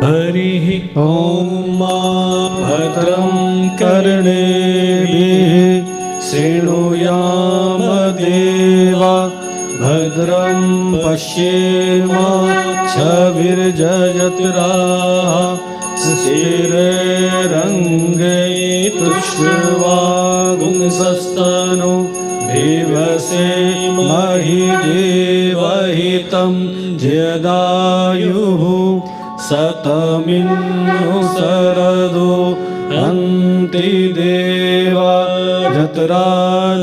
हरिः ॐ भद्रं कर्णेभिः शृणुयाम देवा भद्रं पश्येमाक्षभिर्जयत्राः स्थिरैरङ्गैस्तुष्टुवागुंसस्तनु भिवसेमहि देवहितं जदायुः सतमिन्नुसरदो अन्ति देवा जत्रा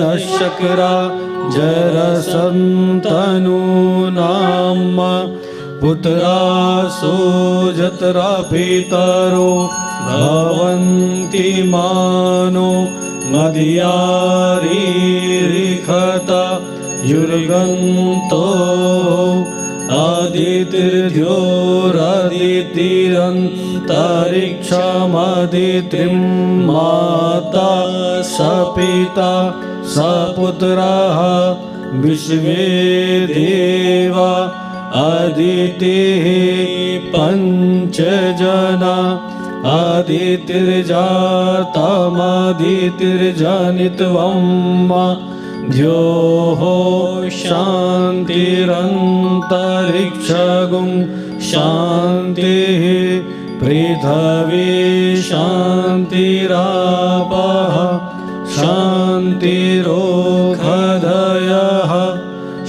नशक्रा जरसन्तनूनाम पुत्रासो जत्रा पितरो भवन्ति मानो मदयारीरिखता युर्गन्तो आदितिर्द्योरदितिरन्तरिक्षमदितिं माता सपिता सपुत्राः विश्वे देवा अदितिः पञ्चजना आदितिर्जातमदितिर्जनित्वं द्योः शान्तिरन्तरिक्षगुं शान्तिः पृथिवी शान्तिरापः शान्तिरोषधयः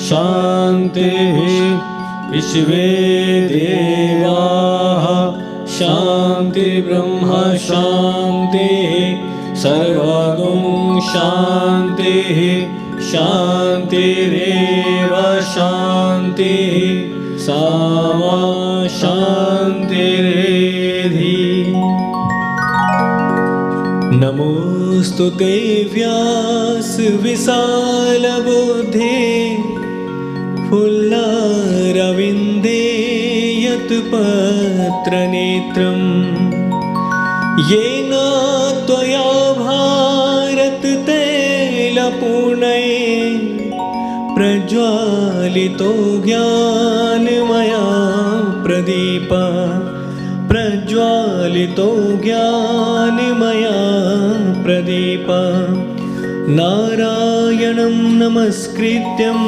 शान्तिः विश्वे देवाः शान्तिर्ब्रह्म शान्तिः सर्वगुं शान्तिः शान्तिरेव शान्तिः सामा शान्तिरेधि। नमोऽस्तु ते व्यास विशालबुद्धे फुल्लारविन्दे यत्पत्रनेत्रम् येन त्वया भारततैलपूर्णये प्रज्वालितो ज्ञानमया प्रदीपः प्रज्वालितो ज्ञानमया प्रदीपः नारायणं नमस्कृत्यं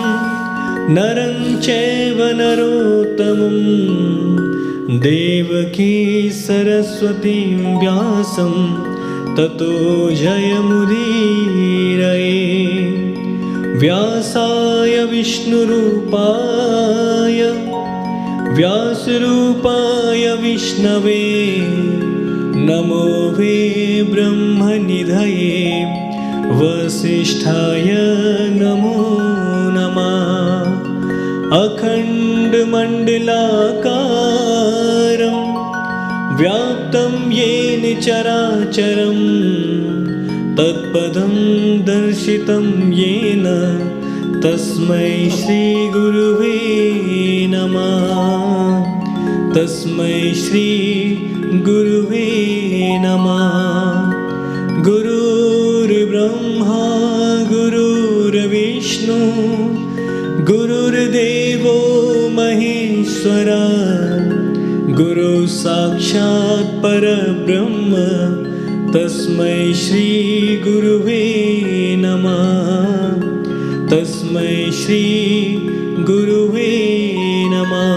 नरं चैव नरोत्तमं देवकी सरस्वतीं व्यासं ततो जयमुदीरये। व्यासाय विष्णुरूपाय व्यासरूपाय विष्णवे नमो वे ब्रह्मनिधये वसिष्ठाय नमो नमः। अखण्डमण्डलाकारं व्याप्तं येन चराचरं तत्पदं दर्शितं येन तस्मै श्रीगुरुवे नमः तस्मै श्रीगुरुवे नमः। गुरुर्ब्रह्मा गुरुर्विष्णु गुरुर्देवो महेश्वरा गुरु साक्षात् परब्रह्म तस्मै श्रीगुरुवे नमः तस्मै श्रीगुरुवे नमः।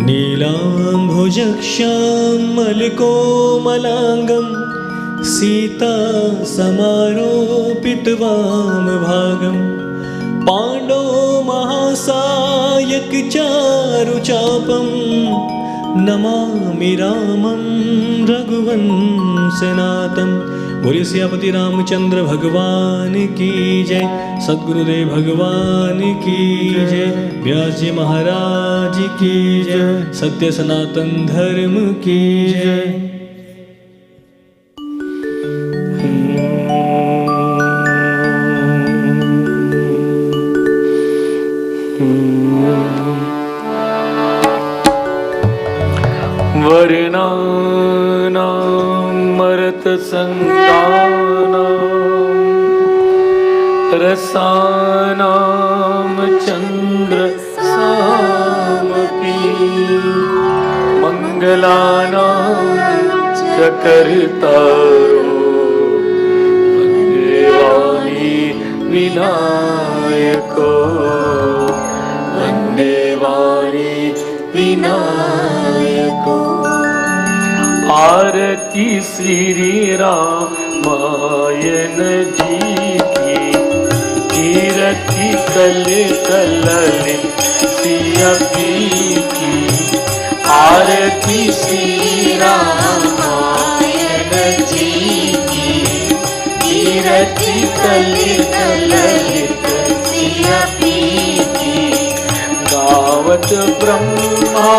नीलाम्भुजश्यामलकोमलाङ्गं सीतासमारोपितवामभागं पाण्डो महासायकचारुचापं नमामि रामं रघुवंशनाथं। बोलिए सियापति रामचंद्र भगवान की जय, सद्गुरुदेव भगवान की जय, व्यास जी महाराज की जय, सत्य सनातन धर्म की जय। वर्णानां रसानां चन्द्रसाम मङ्गलानां च कर्तारो वन्दे वाणी विनायको वन्दे वाणी विनायको। आरती श्री रामायण जी की कीरति कल कललित सिया की आरती श्री रामायण जी की कीरति कल कललित सिया की गावत ब्रह्मा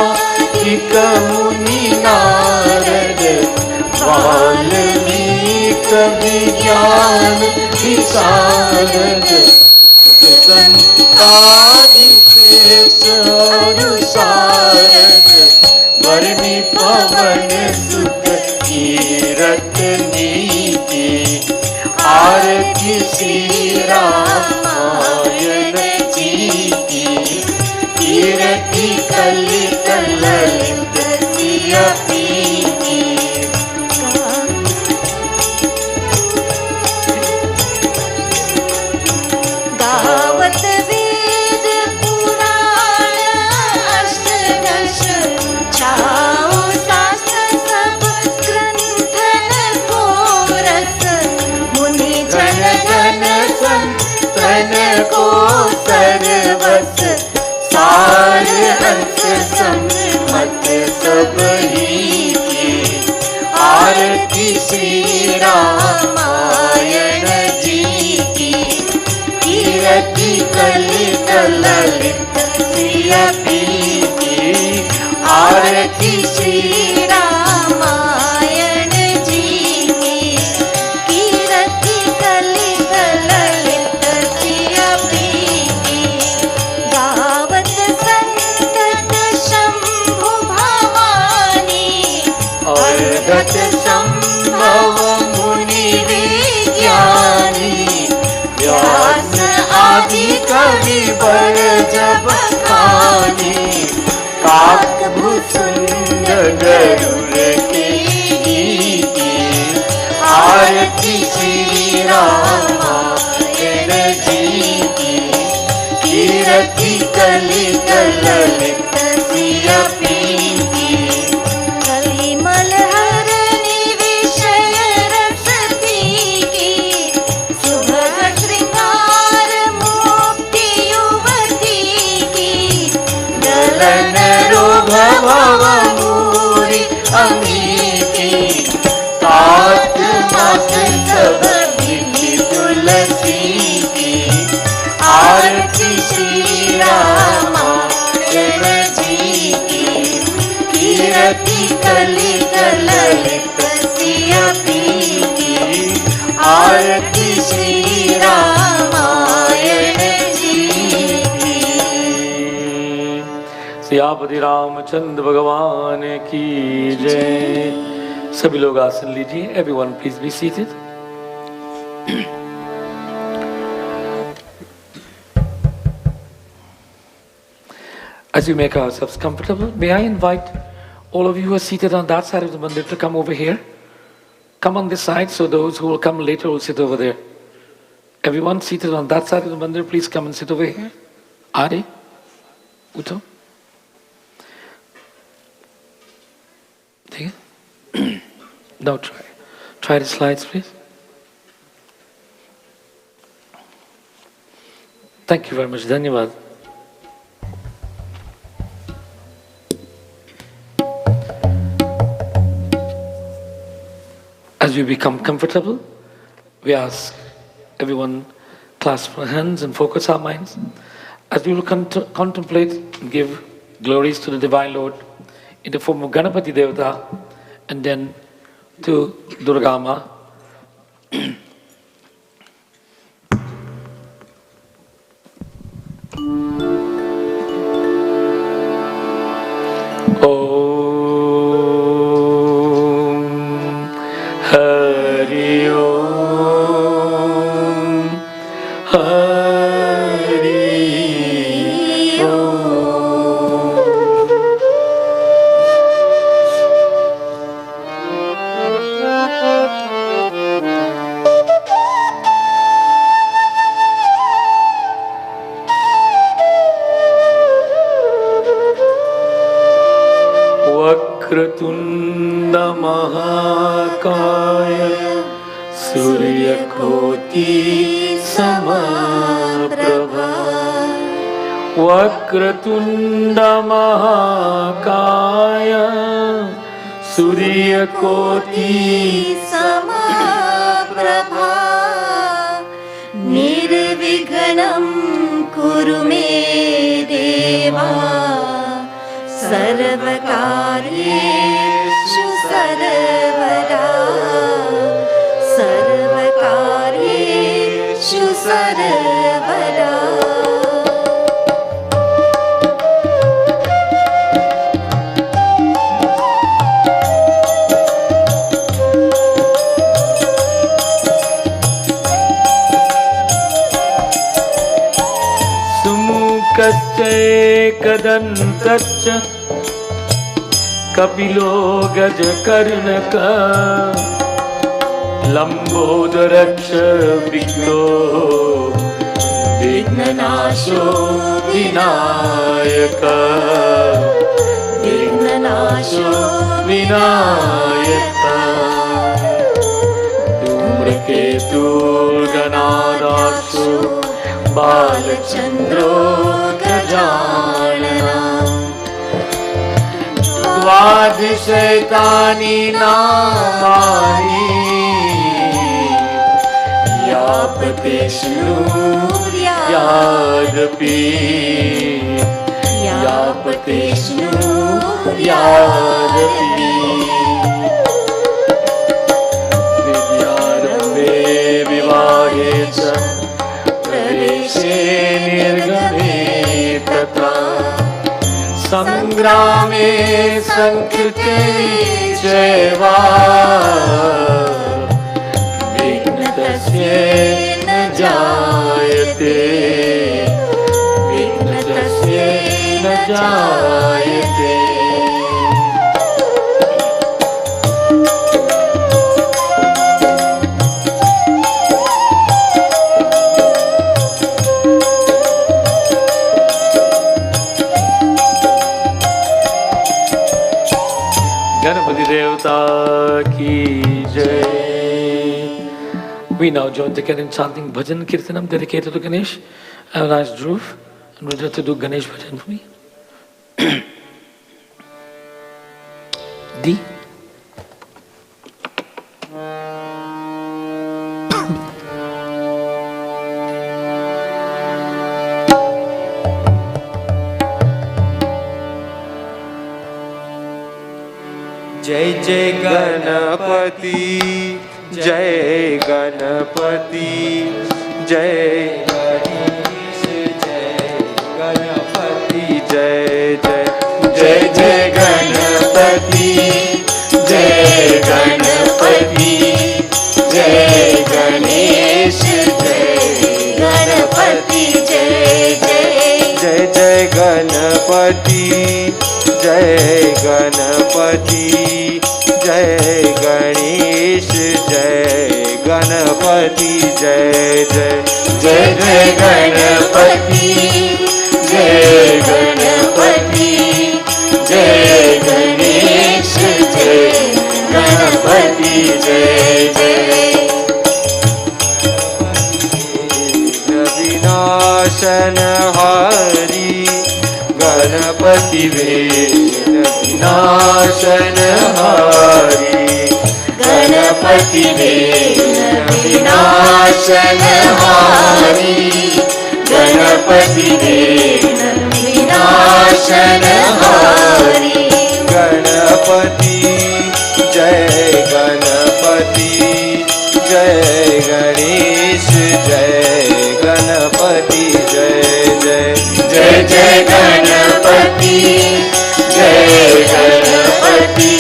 मुनि नारद वाल्मीकि विज्ञान विशारद संतादि शेष अनुसारद वर्णि पवन सुत कीरत नीति आरती श्री रामायण जी की कीरति कल कललित सिया की गावत वेद पुराण अष्टदश छाओ शास्त्र सब ग्रंथन को रस मुनि जन जन संतन को सर्वस सार हंस सम्मत सब ही की आरती श्री रामायण जी की कीरति कल कललित सिया की आरती श्री रामायण जी की कीरति कल कललित सिया की गावत संतत शंभु भवानी अर्घत संभव मुनि विज्ञानी व्यास आदि कवि बर जब खानी काक भूसुंड गरुड़ की गीति आरती श्री रामायण जी की कीरति कल कललित सिया की कलिमल हरनि विषय रस पीकी सुभग श्रृंगार मुक्ति युवती की दलन रोग भव मूरी अमीकी तात मात सब विधि तुलसी की आरती श्री रामायण जी की कीरति कल कललित सिया की आरती श्री रामायण जी की। सियापति रामचंद्र भगवान की जय। सभी लोग आसन लीजिए। Everyone please be seated. As we make ourselves comfortable, may I invite all of you who are seated on that side of the mandir to come over here. Come on this side, so those who will come later will sit over there. Everyone seated on that side of the mandir, please come and sit over here. Adi, Uto. Take it. Now try. Try the slides, please. Thank you very much. Dhanyavad. As we become comfortable, we ask everyone clasp our hands and focus our minds as we will contemplate and give glories to the Divine Lord in the form of Ganapati Devata and then to Durgama. वक्रतुंड महाकाय सूर्यकोटि समप्रभा वक्रतुंड महाकाय सूर्यकोटि समप्रभा निर्विघ्नं कुरु मे देवा सर्वकार्येषु सर्वदा सर्वकार्येषु सर्वदा कदन्तच्च कपिलो गजकर्णक लंबोदरक्ष विघ्नो विघ्ननाशो विनायक विघ्ननाशो विनायक धूम्रकेतुर्गणादाक्षो बालचन्द्रो गजानना द्वादशैतानि नामानि यापतेष्णुर्यादपि यापतेष्णुर्यादपि विद्यारम्भे विवाहे च प्रवेशे निर्गमे तथा संग्रामे संकृते चैवा विघ्नतस्य न जायते विघ्नतस्य न जायते। गणपति देवता की जय। We now join together in chanting bhajan kirtanam dedicated to Ganesh. Have a nice Dhruv and we'll to do Ganesh bhajan for me. D. जय जय गणपति जय गणपति जय गणेश जय गणपति जय जय जय जय गणपति जय गणपति जय गणेश जय गणपति जय जय जय जय गणपति जय गणपति जय गणेश जय गणपति जय जय जय जय गणपति जय गणपति जय गणेश जय गणपति जय जय विनाशन हरि गणपति विनाशन हरि गणपति विनाशन हरि गणपति विनाशन हरि गणपति जय गणपति जय गणेश जय गणपति जय जय जय जय गणपति जय गणपति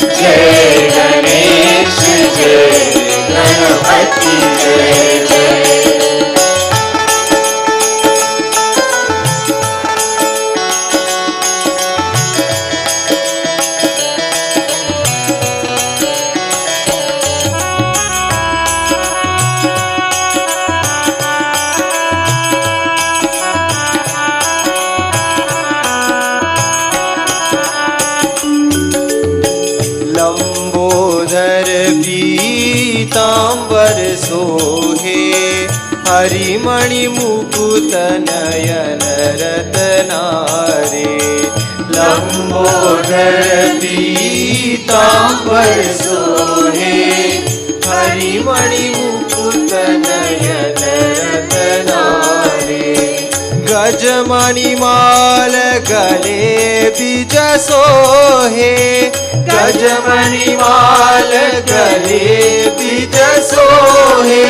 जय गणेश जय गणपति जय जय सोहे हरिमणि मुकुट नयन रत्नारे लंबोदर पीतांबर सोहे हरिमणि मुकुट नयन रत्नारे गजमणि माल गले बीज सोहे गजमणि माल गले बीज सोहे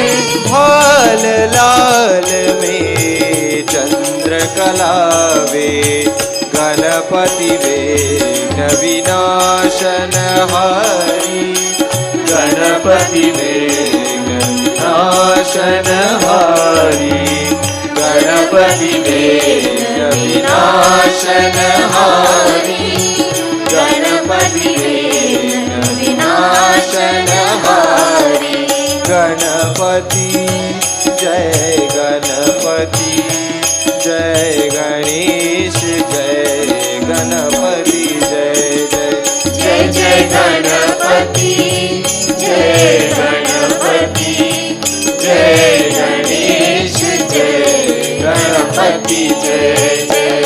भाल लाल में चंद्र कलावे गणपति विघ्न विनाशन हरि गणपति विघ्न विनाशन हरि गणपति विघ्न विनाशन हरि गणपति विघ्न विनाशन हरि गणपति जय गणपति जय गणेश जय गणपति जय जय जय जय गणपति जय गणपति जय गणेश जय गणपति जय जय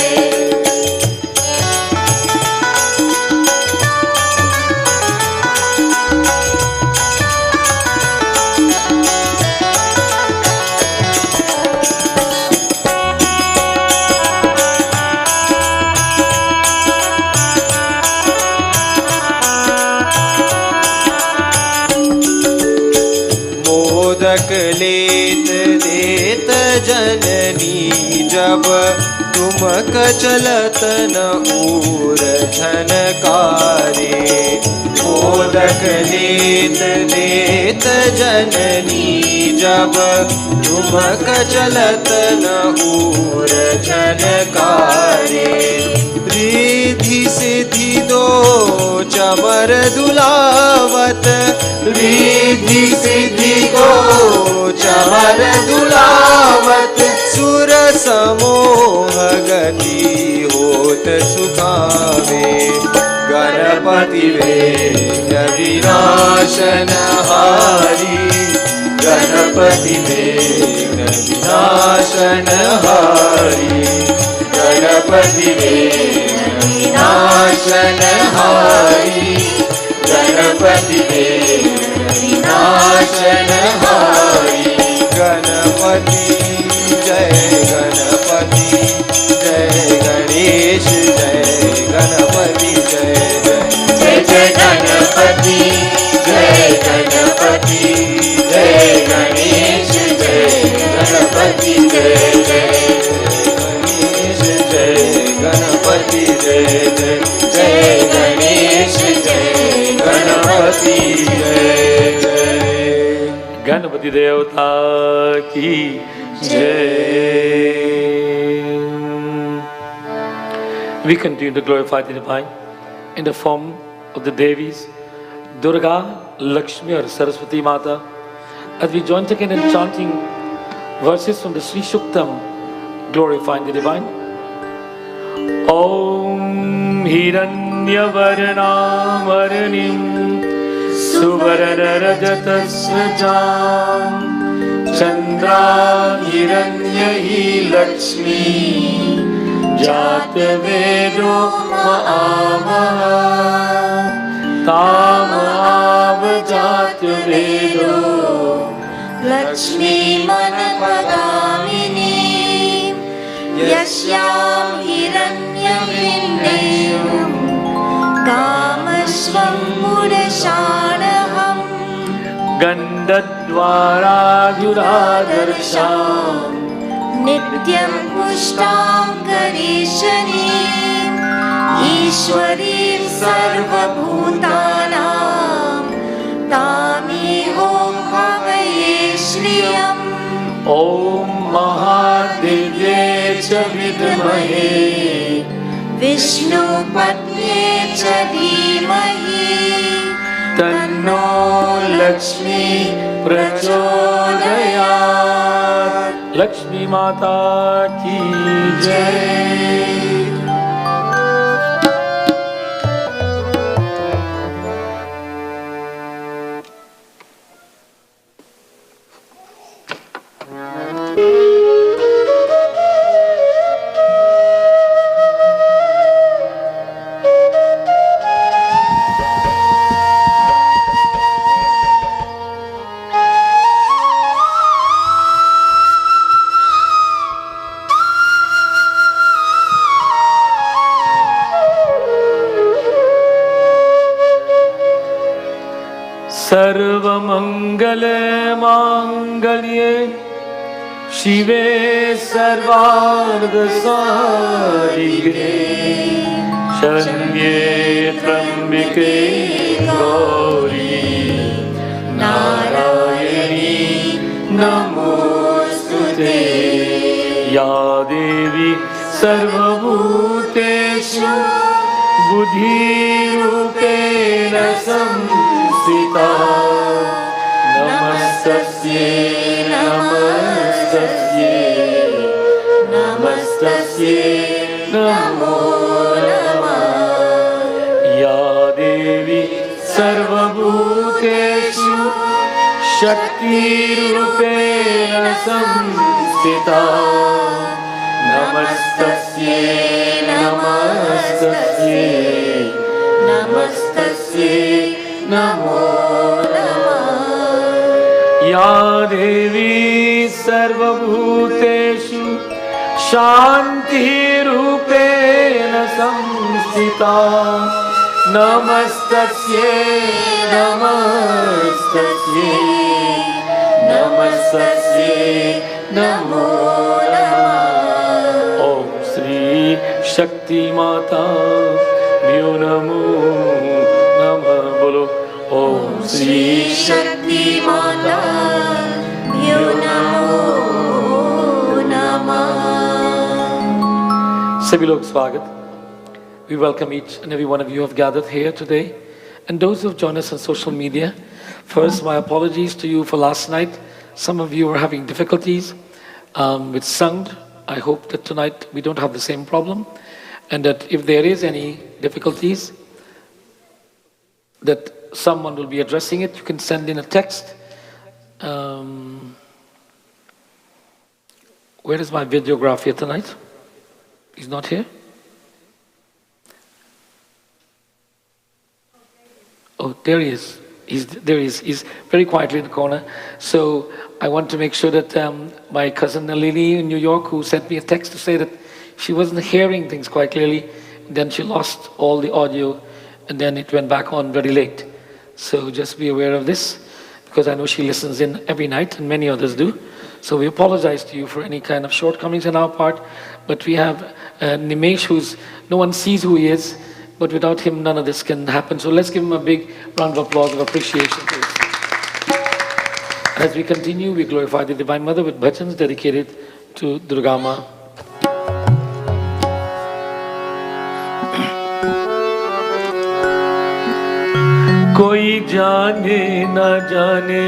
मोदक लेत देत जननी जब तुमक चलत न ऊर झनकारे मोदक लेत देत जननी जब तुमक चलत न ऊर झनकारे रिद्धि सिद्धि दो चमर दुलावत रिद्धि सिद्धि दो चमर दुलावत सुर समोह गति होत सुखावे गणपति विघ्न विनाशन हारी गणपति विघ्न विनाशन हारी गणपति विघ्न विनाशन हारी गणपति विघ्न विनाशन हारी गणपति जय गणपति जय गणेश जय गणपति जय जय जय जय गणपति जय गणपति जय गणेश जय गणपति जय जय गणेश जय गणपति जय जय जय गणेश जय गणपति जय जय गणपति देवता की जय. We continue to glorify the divine in the form of the Devis, Durga, Lakshmi or Saraswati Mata, as we join again in chanting verses from the Sri Shuktam, glorifying the divine. Om Hiranyavarnamaranim Suvarnarajatasrajam Chandra Hiranyahi Lakshmi Jatavedo Maamaha Tama Jatavedo Lakshmi मनपगामिनी यस्यां हिरण्यपिण्डेषु कामस्वं पुरुषाणहम् Gandhadvaradyuradharsham नित्यं पुष्टां करीशनीं ईश्वरीं सर्वभूतानां तामेहों हवये श्रियम् Om Mahadevye cha vidmahe विष्णुपत्न्ये च धीमहि तन्नो लक्ष्मी प्रचोदयात्. लक्ष्मी माता की जय. सर्वमंगल मांगल्ये शिवे सर्वार्थ साधिके शरण्ये त्र्यंबके गौरी नारायणी नमोस्तुते या देवी सर्वभूतेषु बुद्धिरूपेण संस्थिता नमस्तस्यै नमस्तस्यै नमस्तस्यै नमो नमः या देवी सर्वभूतेषु शक्तिरूपेण संस्थिता नमस्तस्यै नमस्तस्यै नमस्तस्यै नमो नमः या देवी सर्वभूतेषु शान्तिरूपेण संस्थिता नमस्तस्यै नमस्तस्यै नमस्तस्यै नमो नमः ओम श्री शक्ति माता भ्यो नमो नमः बोलो ओम श्री शक्ति माता भ्यो नमो नमः। सभी लोग स्वागत। We welcome each and every one of you who have gathered here today, and those who have joined us on social media. First, my apologies to you for last night. Some of you were having difficulties with sound. I hope that tonight we don't have the same problem, and that if there is any difficulties, that someone will be addressing it. You can send in a text. Where is my videographer tonight? He's not here? Oh, there he is. There he is. He's very quietly in the corner. So I want to make sure that my cousin Nalini in New York, who sent me a text to say that she wasn't hearing things quite clearly, then she lost all the audio, and then it went back on very late. So just be aware of this, because I know she listens in every night, and many others do. So we apologize to you for any kind of shortcomings on our part, but we have Nimesh, no one sees who he is, but without him none of this can happen. So let's give him a big round of applause of appreciation, please. As we continue, we glorify the Divine Mother with bhajans dedicated to Durga Ma. कोई जाने न जाने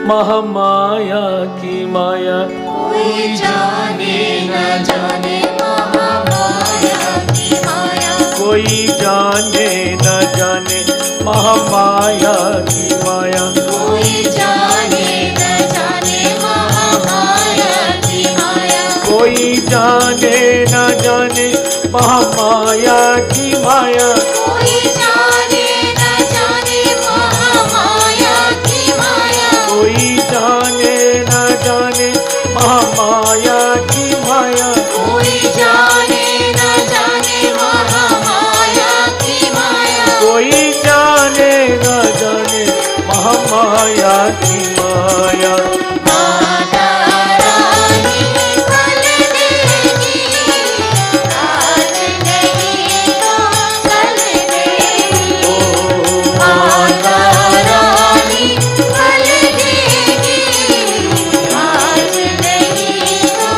महामाया की माया, कोई जाने न जाने महामाया की माया, कोई जाने न जाने महामाया की माया, कोई जाने न जाने महामाया की माया, कोई जाने न जाने महामाया की माया, कोई जाने न जाने महामाया की माया, कोई जाने न जाने महामाया की माया, कोई जाने न जाने महामाया की माया, कोई जाने न जाने महामाया की माया। माता रानी फल देगी, आज नहीं तो कल देगी। माता रानी फल देगी, आज नहीं तो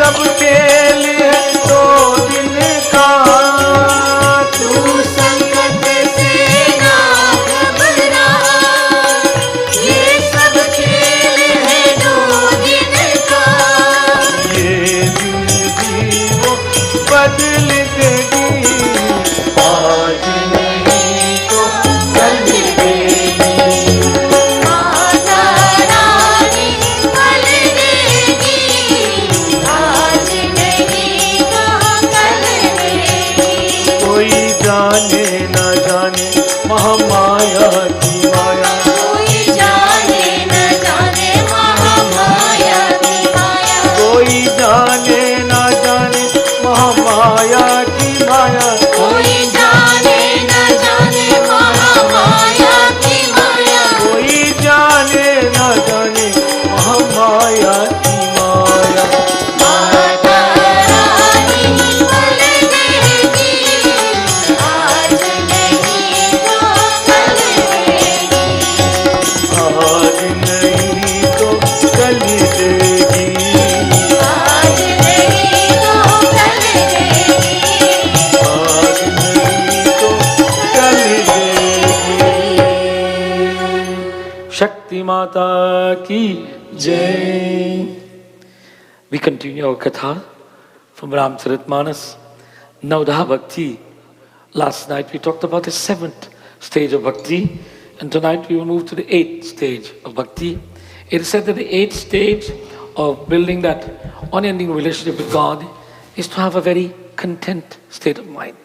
सब खेल है दो दिन का। तू संकट से ना घबरा, ये सब खेल है दो दिन का। ये जिंदगी वो बदल देगी, आज नहीं तो कल देगी। माता रानी फल देगी, आज नहीं तो कल देगी। कोई जाने न जाने महामाया की माया, कोई जाने न जाने महामाया की माया। कोई जाने न जाने महामाया की माया। कोई जाने न जाने महामाया की माया। कोई जाने न जाने महामाया की माया। माता रानी फल देगी, आज नहीं तो कल देगी। आज नहीं तो कल देगी। आज नहीं तो कल देगी। आज नहीं तो कल देगी। शक्ति माता की जय। We continue our katha from Ramcharitmanas, Navdha Bhakti. Last night we talked about the 7th stage of Bhakti, and tonight we will move to the 8th stage of Bhakti. It is said that the 8th stage of building that unending relationship with God is to have a very content state of mind.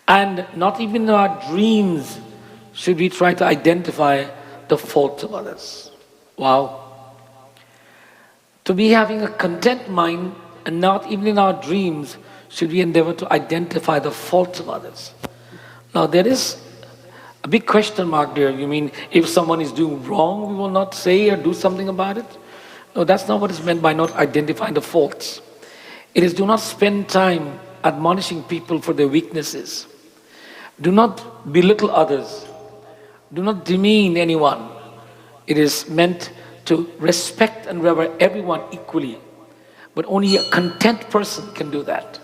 And not even in our dreams should we try to identify the faults of others. Wow. To be having a content mind, and not even in our dreams should we endeavor to identify the faults of others. Now there is a big question mark there. You mean if someone is doing wrong, we will not say or do something about it? No, that's not what is meant by not identifying the faults. It is do not spend time admonishing people for their weaknesses. Do not belittle others. Do not demean anyone. It is meant to respect and revere everyone equally. But only a content person can do that.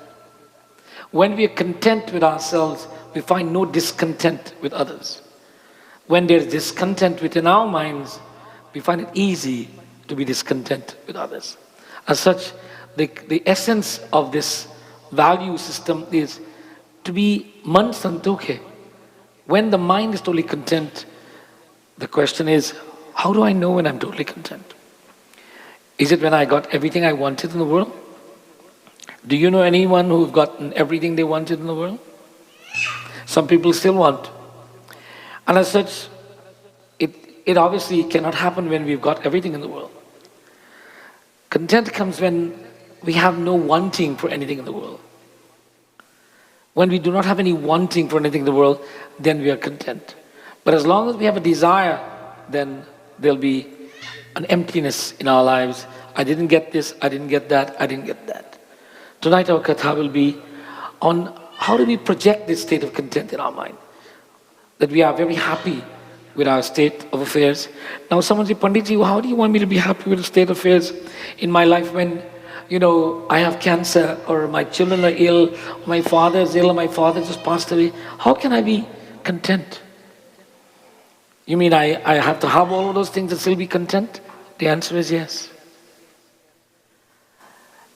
When we are content with ourselves, we find no discontent with others. When there is discontent within our minds, we find it easy to be discontent with others. As such, the essence of this value system is to be man santokhe. When the mind is totally content, the question is, how do I know when I'm totally content? Is it when I got everything I wanted in the world? Do you know anyone who've gotten everything they wanted in the world? Some people still want. And as such, it obviously cannot happen when we've got everything in the world. Content comes when we have no wanting for anything in the world. When we do not have any wanting for anything in the world, then we are content. But as long as we have a desire, then there'll be an emptiness in our lives. I didn't get this, I didn't get that, I didn't get that. Tonight our katha will be on how do we project this state of content in our mind. That we are very happy with our state of affairs. Now someone says, Panditji, how do you want me to be happy with the state of affairs in my life when, I have cancer, or my children are ill, or my father is ill, or my father just passed away? How can I be content? You mean I have to have all of those things and still be content? The answer is yes.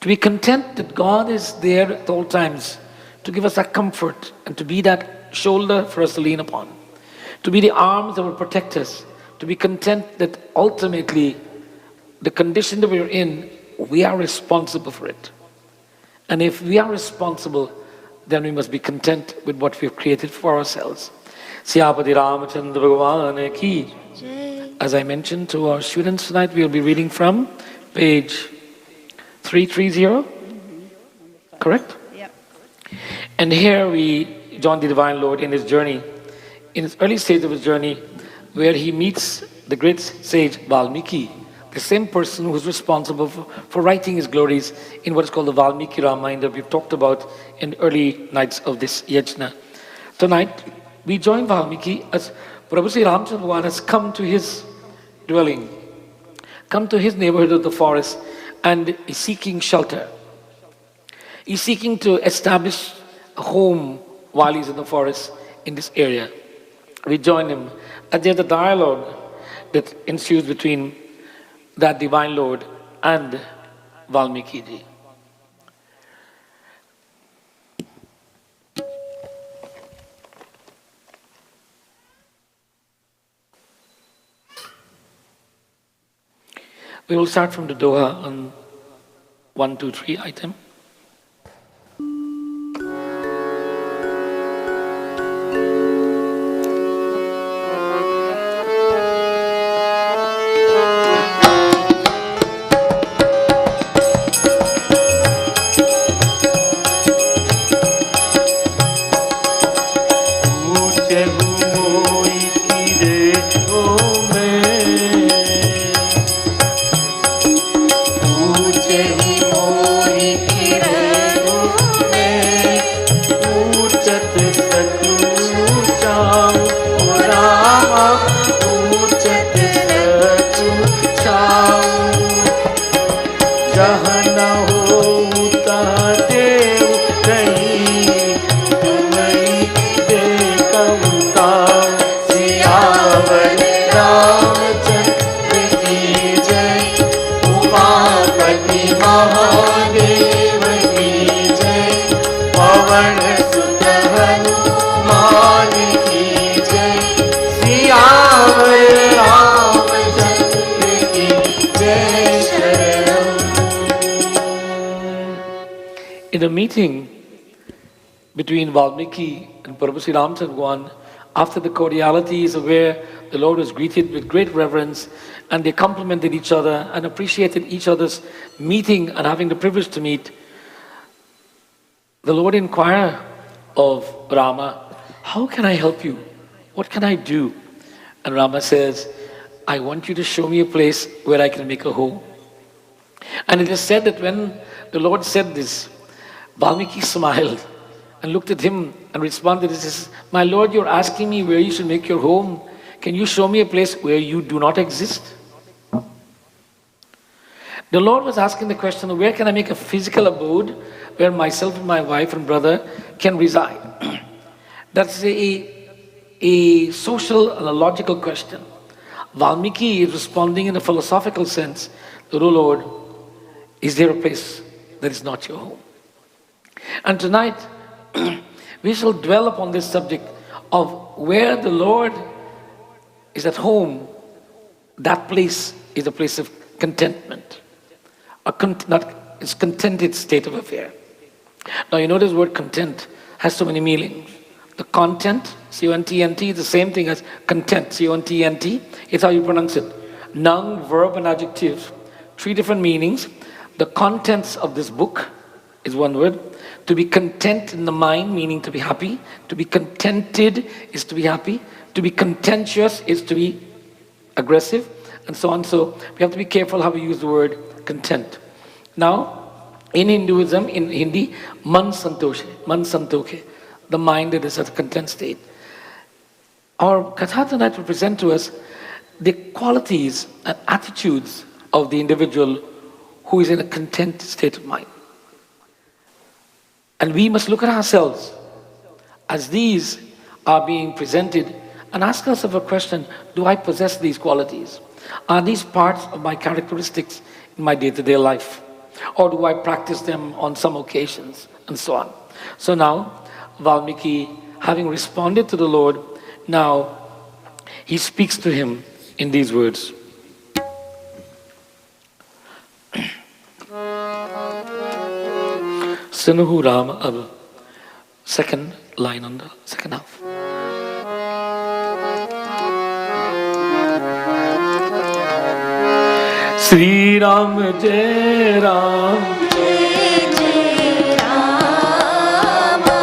To be content that God is there at all times to give us that comfort and to be that shoulder for us to lean upon. To be the arms that will protect us. To be content that ultimately the condition that we're in, we are responsible for it. And if we are responsible, then we must be content with what we've created for ourselves. Siyapati Ramachandra Bhagavan ki. As I mentioned to our students tonight, we'll be reading from page 330. Correct? Yep. And here we join the Divine Lord in his journey, in his early stage of his journey, where he meets the great sage Valmiki, the same person who is responsible for writing his glories in what is called the Valmiki Ramayana that we've talked about in early nights of this yajna. Tonight, we join Valmiki as Prabhu Sri Ramchandra Bhagavan has come to his dwelling, come to his neighborhood of the forest, and is seeking shelter. He's seeking to establish a home while he's in the forest in this area. We join him, and there's a dialogue that ensues between that divine Lord and Valmiki ji. We will start from the Doha on 1, 2, 3 item. In a meeting between Valmiki and Prabhu Sri Ramchandra Bhagwan, after the cordialities of where the Lord was greeted with great reverence, and they complimented each other and appreciated each other's meeting and having the privilege to meet, the Lord inquired of Rama, "How can I help you? What can I do?" And Rama says, "I want you to show me a place where I can make a home." And it is said that when the Lord said this, Valmiki smiled and looked at him and responded, he says, "My Lord, you're asking me where you should make your home. Can you show me a place where you do not exist?" The Lord was asking the question, where can I make a physical abode where myself and my wife and brother can reside? That's a social and a logical question. Valmiki is responding in a philosophical sense, "Oh Lord, is there a place that is not your home?" And tonight, we shall dwell upon this subject of where the Lord is at home. That place is a place of contentment. It's contented state of affair. Now you notice the word content has so many meanings. The content, C-O-N-T-N-T, is the same thing as content, C-O-N-T-N-T. It's how you pronounce it. Noun, verb, and adjective. 3 different meanings. The contents of this book is one word. To be content in the mind, meaning to be happy. To be contented is to be happy. To be contentious is to be aggressive, and so on. So we have to be careful how we use the word content. Now, in Hinduism, in Hindi, man santokhe, the mind that is at a content state. Our katha tonight will present to us the qualities and attitudes of the individual who is in a content state of mind. And we must look at ourselves as these are being presented and ask ourselves a question: do I possess these qualities? Are these parts of my characteristics in my day-to-day life? Or do I practice them on some occasions? And so on. So now, Valmiki, having responded to the Lord, now he speaks to him in these words. Sinuhu Rama Ab. Second line on the second half. Sri Ram Jai Ram, Jai Jai Rama,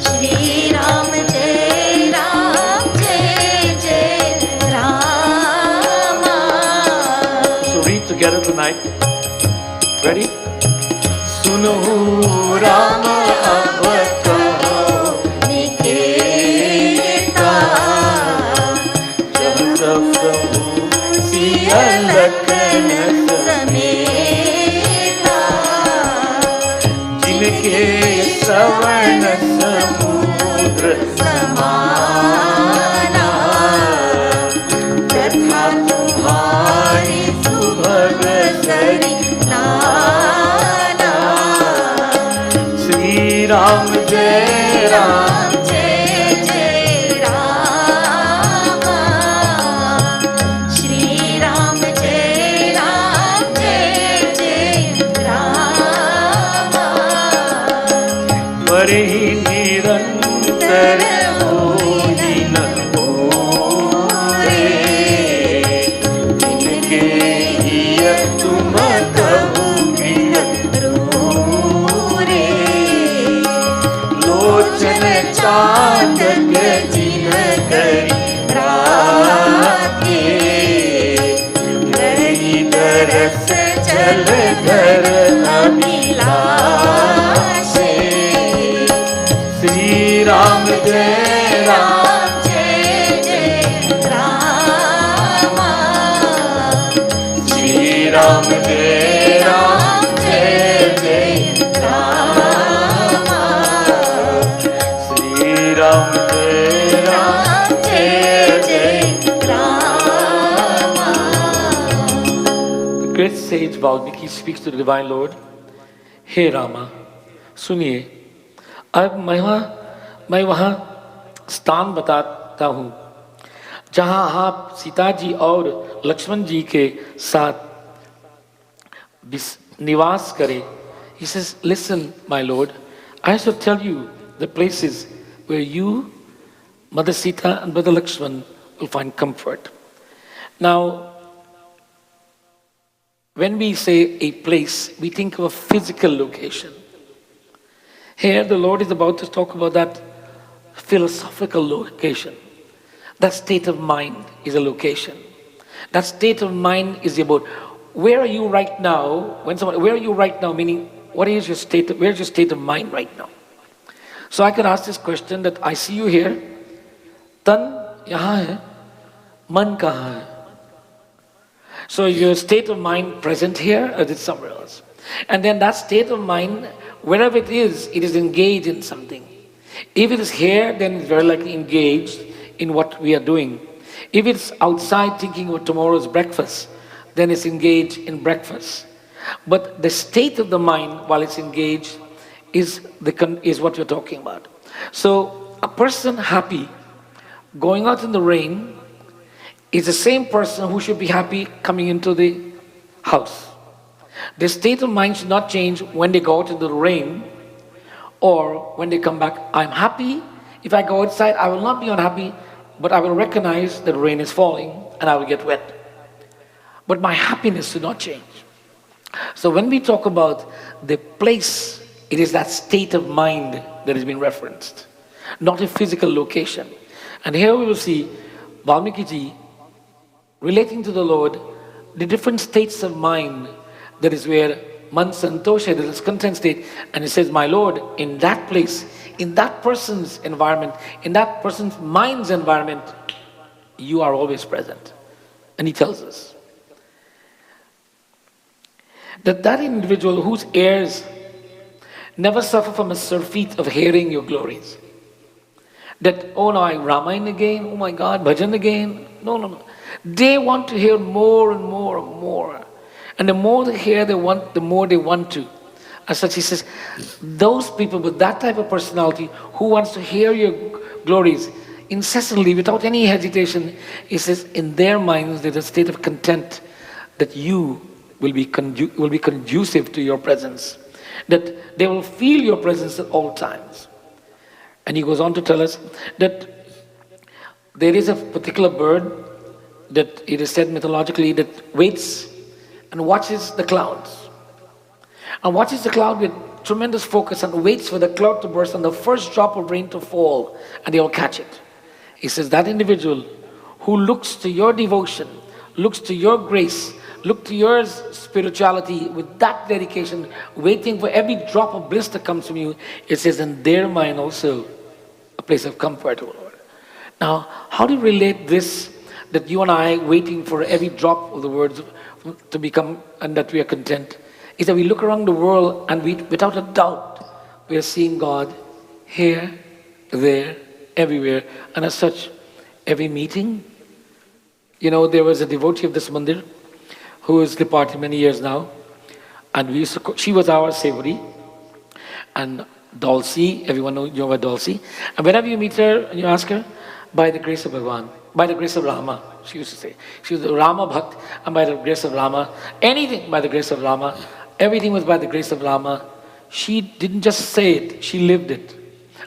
Shri Ram Jai Ram, Jai Jai Rama. So read together tonight. Ready? Suno Rama Avatar Niketa Siya Lakshana Sameta जिनके श्रवण समुद्र समाना तथा तुम्हारी सुभग सरी नाना। श्री राम जय राम जय जय राम। श्री राम जय राम जय जय राम। पर ही निरंतर होई न पूरे, जिनके हिय तुम कहो प्रिय रूरे। लोचन चांदक जिन करी राखे रही दरस चल धर अभिलाषे। श्री राम जय राम जय जय राम। श्री राम जय राम जय जय राम। श्री राम जय राम जय जय Ram. The great sage Valmiki speaks to the divine Lord. हे रामा, सुनिए, अब मैं वहाँ स्थान बताता हूँ जहाँ आप सीता जी और लक्ष्मण जी के साथ निवास करें. He says, listen, my Lord, I shall tell you the places where you, Mother Sita and Brother Lakshman will find comfort. Now, when we say a place, we think of a physical location. Here, the Lord is about to talk about that philosophical location. That state of mind is a location. That state of mind is about where are you right now? Where are you right now? Meaning, what is your state? Where's your state of mind right now? So I could ask this question: that I see you here, tan yahan hai, man kahan hai? So your state of mind present here, or is it somewhere else? And then that state of mind, wherever it is engaged in something. If it is here, then it's very likely engaged in what we are doing. If it's outside thinking of tomorrow's breakfast, then it's engaged in breakfast. But the state of the mind while it's engaged is what we're talking about. So a person happy going out in the rain is the same person who should be happy coming into the house. Their state of mind should not change when they go out into the rain or when they come back. I'm happy. If I go outside, I will not be unhappy, but I will recognize that rain is falling and I will get wet. But my happiness should not change. So when we talk about the place, it is that state of mind that is being referenced, not a physical location. And here we will see Valmiki ji relating to the Lord, the different states of mind. That is where man santosha, that is content state, and he says, my Lord, in that place, in that person's environment, in that person's mind's environment, you are always present. And he tells us that individual whose ears never suffer from a surfeit of hearing your glories. That, oh no, Ramayana again, oh my God, bhajan again. No. They want to hear more and more and more. And the more they hear, the more they want to. As such, he says, those people with that type of personality who wants to hear your glories incessantly, without any hesitation, he says, in their minds there's a state of content that you will be conducive to your presence. That they will feel your presence at all times. And he goes on to tell us that there is a particular bird that it is said mythologically that waits and watches the clouds. And watches the cloud with tremendous focus and waits for the cloud to burst and the first drop of rain to fall, and they will catch it. He says that individual who looks to your devotion, looks to your grace, look to your spirituality with that dedication, waiting for every drop of bliss that comes from you, it says in their mind also a place of comfort, O Lord. Now, how do you relate this, that you and I waiting for every drop of the words to become, and that we are content, is that we look around the world and we, without a doubt, we are seeing God here, there, everywhere. And as such, every meeting, there was a devotee of this Mandir who is departed many years now. And she was our savory. And Dulcie, everyone knows about Dulcie. And whenever you meet her and you ask her, by the grace of Bhagwan, by the grace of Rama, she used to say. She was a Rama Bhakt, and by the grace of Rama, anything by the grace of Rama, everything was by the grace of Rama. She didn't just say it, she lived it.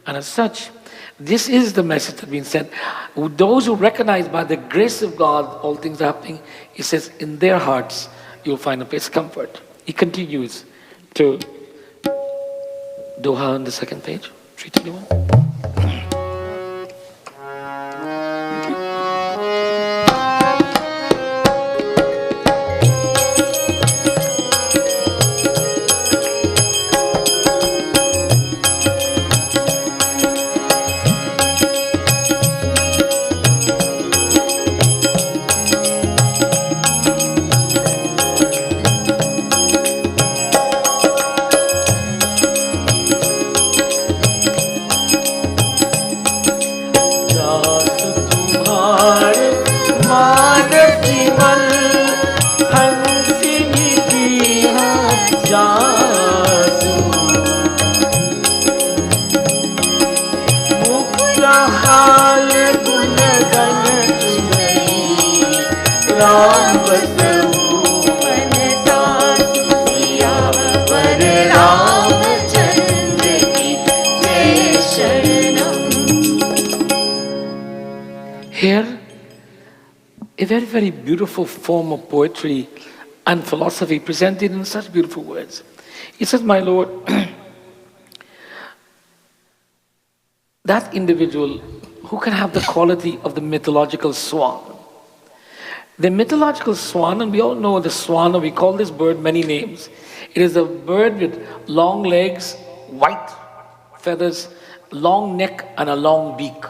And as such, this is the message that being sent. Those who recognize by the grace of God all things are happening, he says, in their hearts, you'll find a place of comfort. He continues to Doha on the second page, 321. Here, a very, very beautiful form of poetry and philosophy presented in such beautiful words. He says, my Lord, that individual who can have the quality of the mythological swan. The mythological swan, and we all know the swan, we call this bird many names. It is a bird with long legs, white feathers, long neck, and a long beak.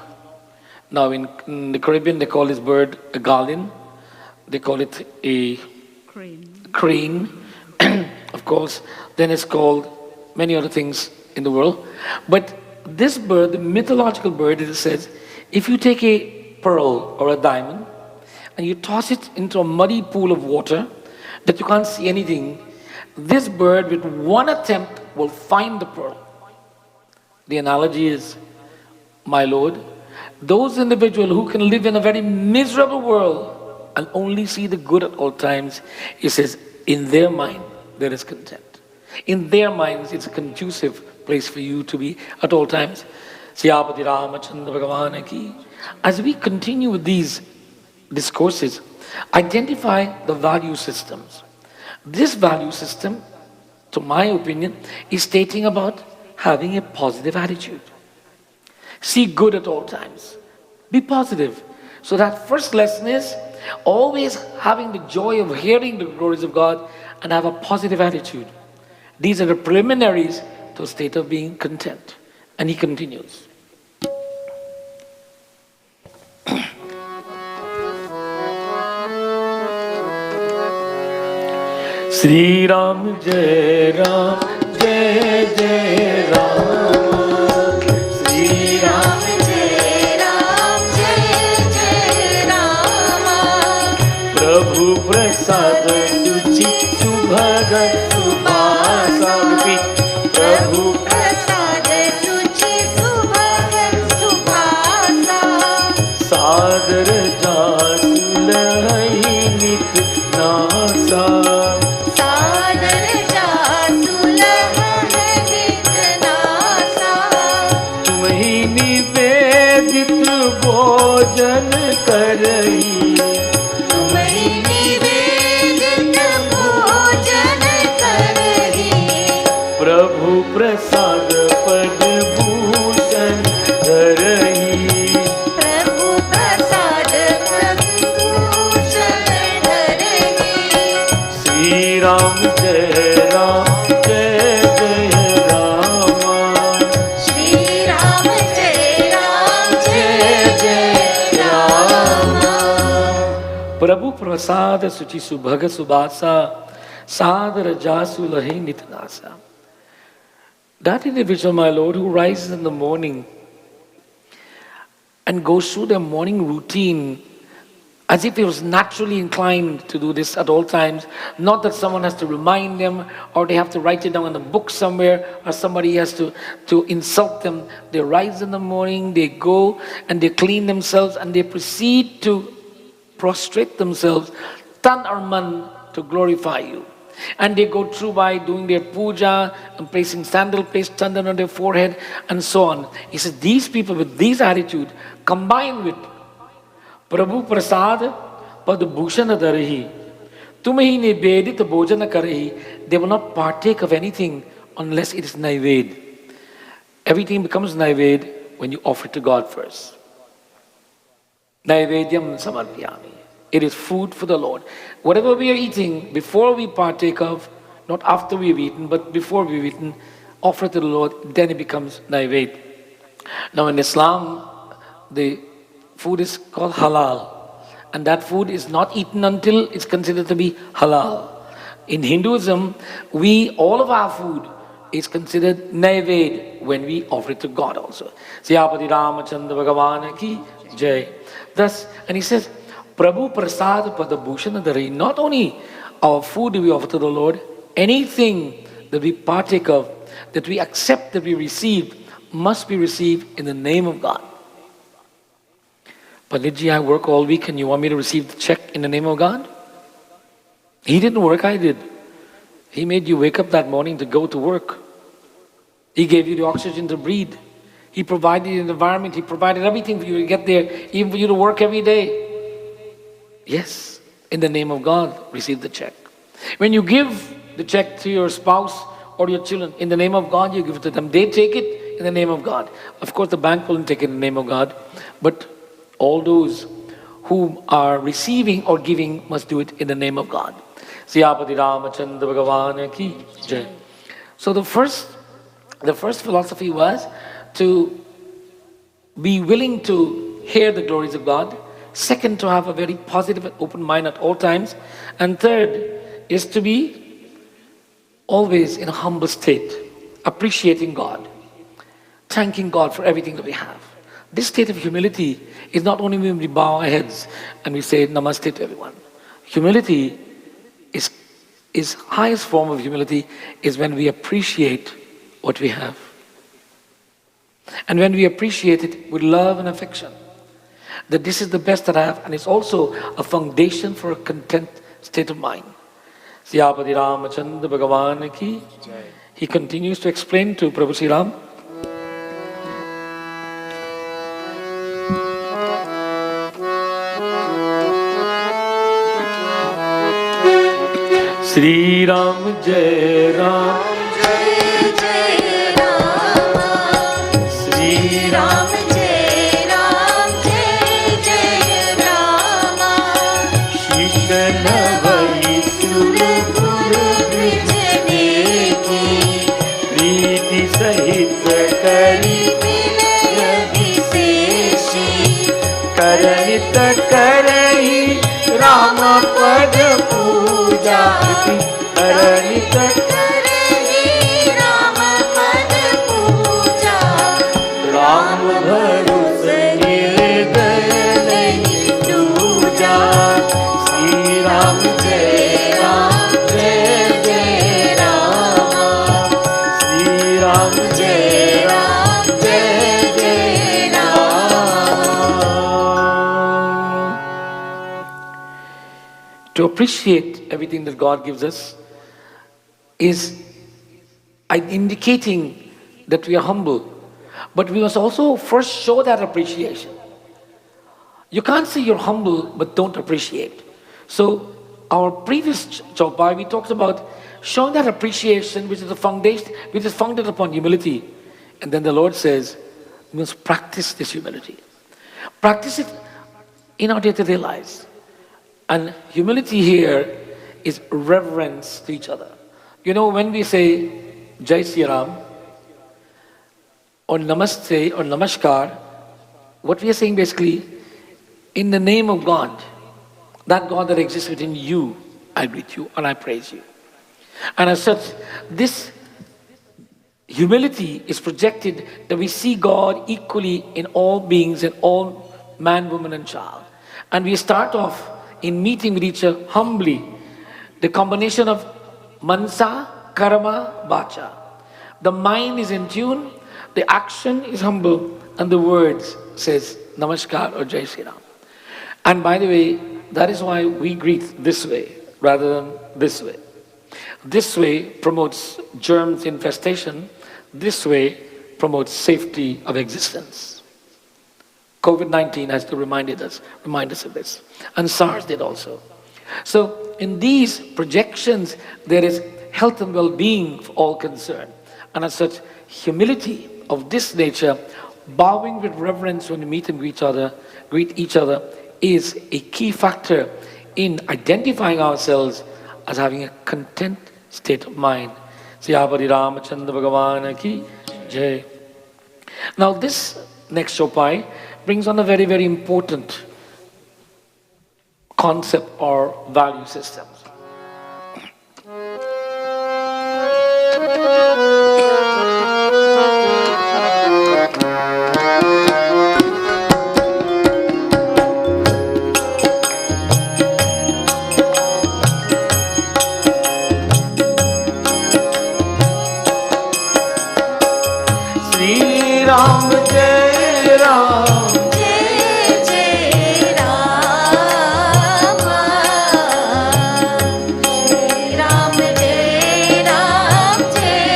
Now in the Caribbean, they call this bird a garland. They call it a crane. Of course, then it's called many other things in the world. But this bird, the mythological bird, it says, if you take a pearl or a diamond and you toss it into a muddy pool of water that you can't see anything, this bird with one attempt will find the pearl. The analogy is, my Lord, those individuals who can live in a very miserable world and only see the good at all times, he says, in their mind there is content. In their minds it's a conducive place for you to be at all times. Siyapati Ramachandra Bhagavan ki. As we continue with these discourses, identify the value systems. This value system, to my opinion, is stating about having a positive attitude. See good at all times. Be positive. So that first lesson is always having the joy of hearing the glories of God and have a positive attitude. These are the preliminaries to a state of being content. And he continues. Sri Ram Jai Ram Jai Jai Ram. Sri Ram Jai Ram Jai Jai Ram. Prabhu Prasad Suchi Subhaga Subhasa. Prabhu Prasad Suchi Subhaga Subhasa. Sadar Jasul Hai Nit Nasa. भोजन करई तुम्हारी निवेदित भोजन करई प्रभु प्रसाद पद भूषण धरई प्रभु प्रसाद पद भूषण धरई श्री राम जय राम जय जय राम श्री राम जय राम जय जय राम प्रभु प्रसाद सुचि सुभग सुबासा सादर जासु लहे नितनासा. That individual, my Lord, who rises in the morning and goes through their morning routine as if he was naturally inclined to do this at all times, not that someone has to remind them or they have to write it down in a book somewhere or somebody has to insult them. They rise in the morning, they go and they clean themselves and they proceed to prostrate themselves, tan arman, to glorify you. And they go through by doing their puja and placing sandal paste, chandan on their forehead and so on. He says these people with this attitude combined with Prabhu Prasad Pad Bhushan Darahi, Tumhi Nivedit Bhojana Karahi, they will not partake of anything unless it is Naived. Everything becomes Naived when you offer it to God first. Naivedyam Samarpyami. It is food for the Lord. Whatever we are eating, before we partake of, not after we've eaten, but before we've eaten, offer it to the Lord, then it becomes Naived. Now in Islam, the food is called halal. And that food is not eaten until it's considered to be halal. In Hinduism, all of our food is considered naived when we offer it to God also. Siyapati Ramachandra Bhagavan ki jai. Thus, and he says, Prabhu Prasad Padabhushan Dhari. Not only our food do we offer to the Lord, anything that we partake of, that we accept, that we receive, must be received in the name of God. Panditji, I work all week and you want me to receive the check in the name of God? He didn't work, I did. He made you wake up that morning to go to work. He gave you the oxygen to breathe. He provided an environment. He provided everything for you to get there, even for you to work every day. Yes, in the name of God, receive the check. When you give the check to your spouse or your children, in the name of God, you give it to them. They take it in the name of God. Of course, the bank won't take it in the name of God, but all those who are receiving or giving must do it in the name of God. Siyapati Ramachandra Bhagavan ki jai. So the first philosophy was to be willing to hear the glories of God. Second, to have a very positive and open mind at all times. And third is to be always in a humble state, appreciating God, thanking God for everything that we have. This state of humility is not only when we bow our heads and we say namaste to everyone. Humility is highest form of humility is when we appreciate what we have. And when we appreciate it with love and affection, that this is the best that I have, and it's also a foundation for a content state of mind. Siyapati Ramachandra Bhagavan ki jai. He continues to explain to Prabhu Sri Ram. Sri Ram Jai Ram Jai Jai Rama, Sri Ram Jai Ram, Jai Jai Rama. Chaitra Navratri Guru Vijne ki Priti Sahit Kari Vinay Viseshi, Karanita Karahi Rama Pad Puja Karanita Karahi Rama Pad Puja, Ram Bharus Nirdaya Nahi Dooja. Sri Ram Jai Ram Jai Jai Rama. Sri Ram Jai Ram Jai Jai Rama. To appreciate everything that God gives us is indicating that we are humble. But we must also first show that appreciation. You can't say you're humble but don't appreciate. So our previous chaupai, we talked about showing that appreciation, which is the foundation, which is founded upon humility. And then the Lord says, we must practice this humility. Practice it in our day-to-day lives. And humility here is reverence to each other. You know, when we say Jai Sri Ram or Namaste or Namaskar, what we are saying basically, in the name of God, that God that exists within you, I greet you and I praise you. And as such, this humility is projected that we see God equally in all beings, in all man, woman, and child. And we start off in meeting with each other humbly. The combination of mansa, karma, vacha. The mind is in tune, the action is humble, and the words says Namaskar or Jai Shri Ram. And by the way, that is why we greet this way rather than this way. This way promotes germs infestation. This way promotes safety of existence. COVID-19 has to remind us of this. And SARS did also. So in these projections, there is health and well-being for all concerned. And as such, humility of this nature, bowing with reverence when we meet and greet each other, is a key factor in identifying ourselves as having a content state of mind. Siyapati Ramachandra Bhagavan ki Jai. Now this next chopai brings on a very, very important concept or value systems. Ram Jai Ram, Jai Jai Ram, Jai Ram Jai Ram, Jai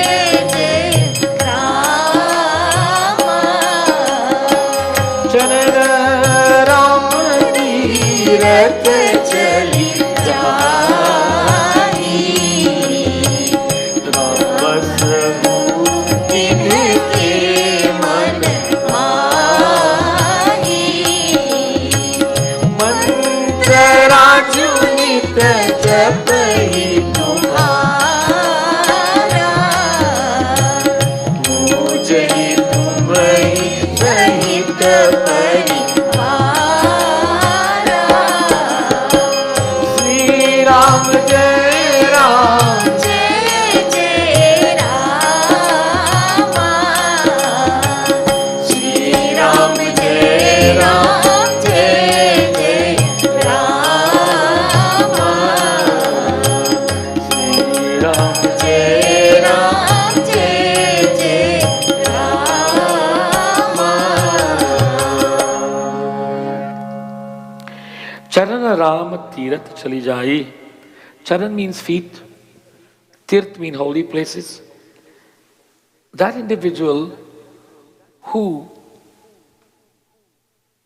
Jai Ram. Chaitra Navratri chali jai, Ram जपहि तुम्हारा, पूजहि तुम्हि सहित परिवारा। श्री राम जय राम, जय जय राम, श्री राम जय राम, जय जय राम, श्री राम जय राम, जय जय Ram. Charan Ram Tirat Chali Jai. Charan means feet. Tirt means holy places. That individual who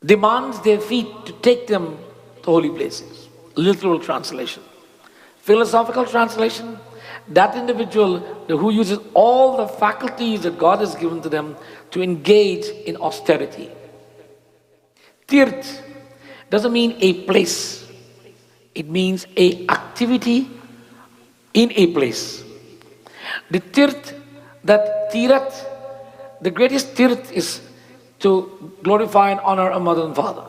demands their feet to take them to holy places. Literal translation. Philosophical translation, that individual who uses all the faculties that God has given to them to engage in austerity. Tirt doesn't mean a place. It means a activity in a place. The tirt, that tirat, the greatest tirt is to glorify and honor a mother and father.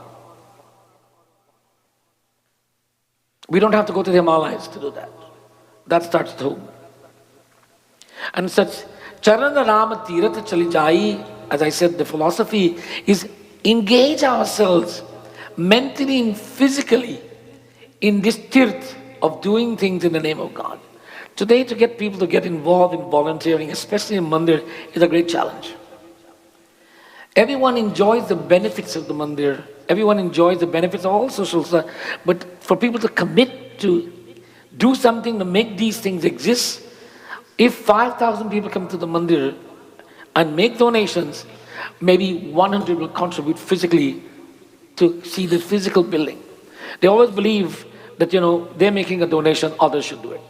We don't have to go to the Himalayas to do that. That starts at home. And such Charana Rama Tirata Chali Jai, as I said, the philosophy is engage ourselves mentally and physically in this tirt of doing things in the name of God. Today, to get people to get involved in volunteering, especially in Mandir, is a great challenge. Everyone enjoys the benefits of the Mandir. Everyone enjoys the benefits of all social stuff. But for people to commit to do something to make these things exist, if 5,000 people come to the Mandir and make donations, maybe 100 will contribute physically to see the physical building. They always believe that, they're making a donation, others should do it.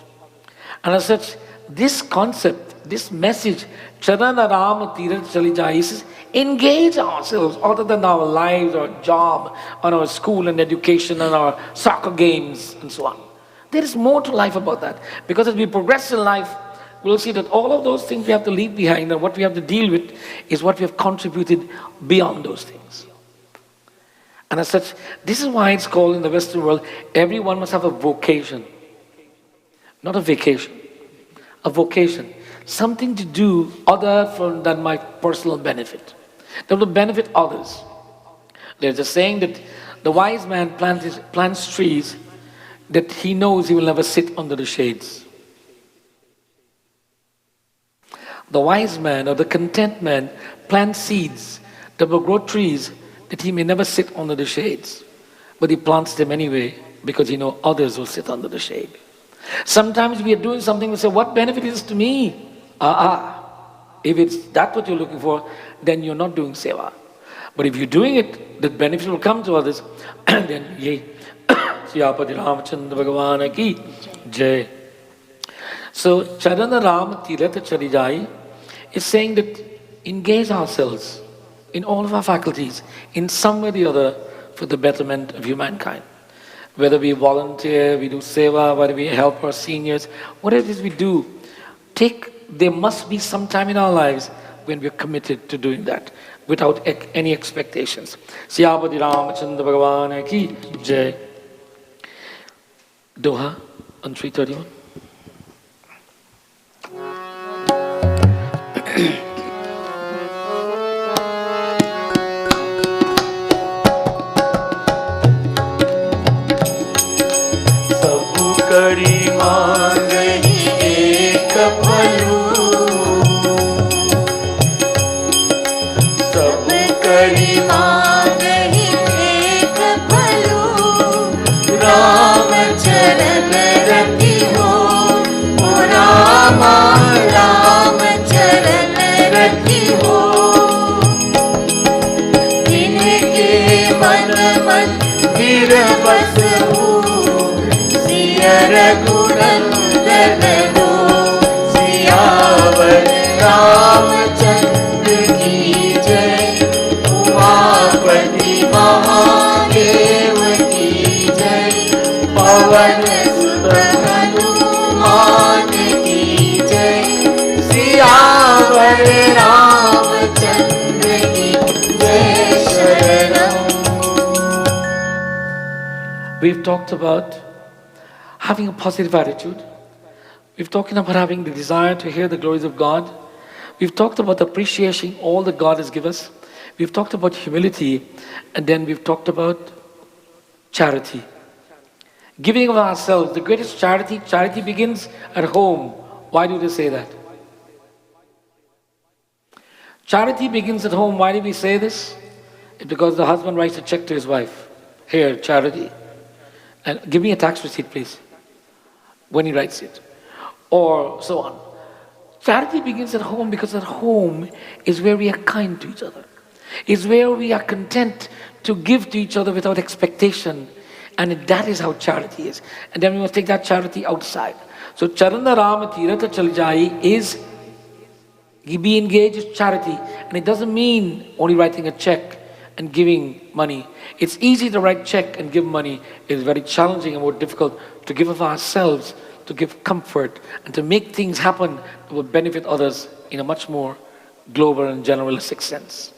And as such, this concept, this message, Charana Rama Tirat Chali Jai, is engage ourselves other than our lives, our job, on our school and education and our soccer games and so on. There is more to life about that. Because as we progress in life, we'll see that all of those things we have to leave behind and what we have to deal with is what we have contributed beyond those things. And as such, this is why it's called in the Western world, everyone must have a vocation. Not a vacation. A vocation. something to do other than my personal benefit, that will benefit others. There's a saying that the wise man plants trees that he knows he will never sit under the shades. The wise man or the content man plants seeds that will grow trees that he may never sit under the shades. But he plants them anyway because he knows others will sit under the shade. Sometimes we are doing something, we say, what benefit is this to me? If it's that what you're looking for, then you're not doing seva. But if you're doing it, the benefit will come to others. Then, yay. Sriyapati Ramachandra Bhagavan ki jai. So, Chaitra Navratri Charijai is saying that engage ourselves in all of our faculties in some way or the other for the betterment of humankind. Whether we volunteer, we do seva, whether we help our seniors, whatever it is we do, there must be some time in our lives when we're committed to doing that without any expectations. Sriyapati Ramachandra Bhagavan ki jai. Doha on 331. करी मांग एक flu, सब करी मांग एक flu, Ram चरण रति हो, ओ रामा राम चरण रति हो, इनके मन मंदिर बसहु, रघुनंदन हो, सियावर रामचंद्र की जय, उमापति महादेव की जय, पवन सुत हनुमान की जय, सियावर रामचंद्र की जय शरणम. We've talked about having a positive attitude. We've talked about having the desire to hear the glories of God. We've talked about appreciating all that God has given us. We've talked about humility, and then we've talked about charity. Giving of ourselves, the greatest charity begins at home. Why do they say that? Charity begins at home. Why do we say this? It's because the husband writes a check to his wife. Here, charity. And give me a tax receipt, please. When he writes it, or so on. Charity begins at home because at home is where we are kind to each other. Is where we are content to give to each other without expectation. And that is how charity is. And then we must take that charity outside. So Chaitra Navratri Charijai is be engaged in charity. And it doesn't mean only writing a check and giving money. It's easy to write check and give money. It's very challenging and more difficult to give of ourselves, to give comfort, and to make things happen that will benefit others in a much more global and generalistic sense.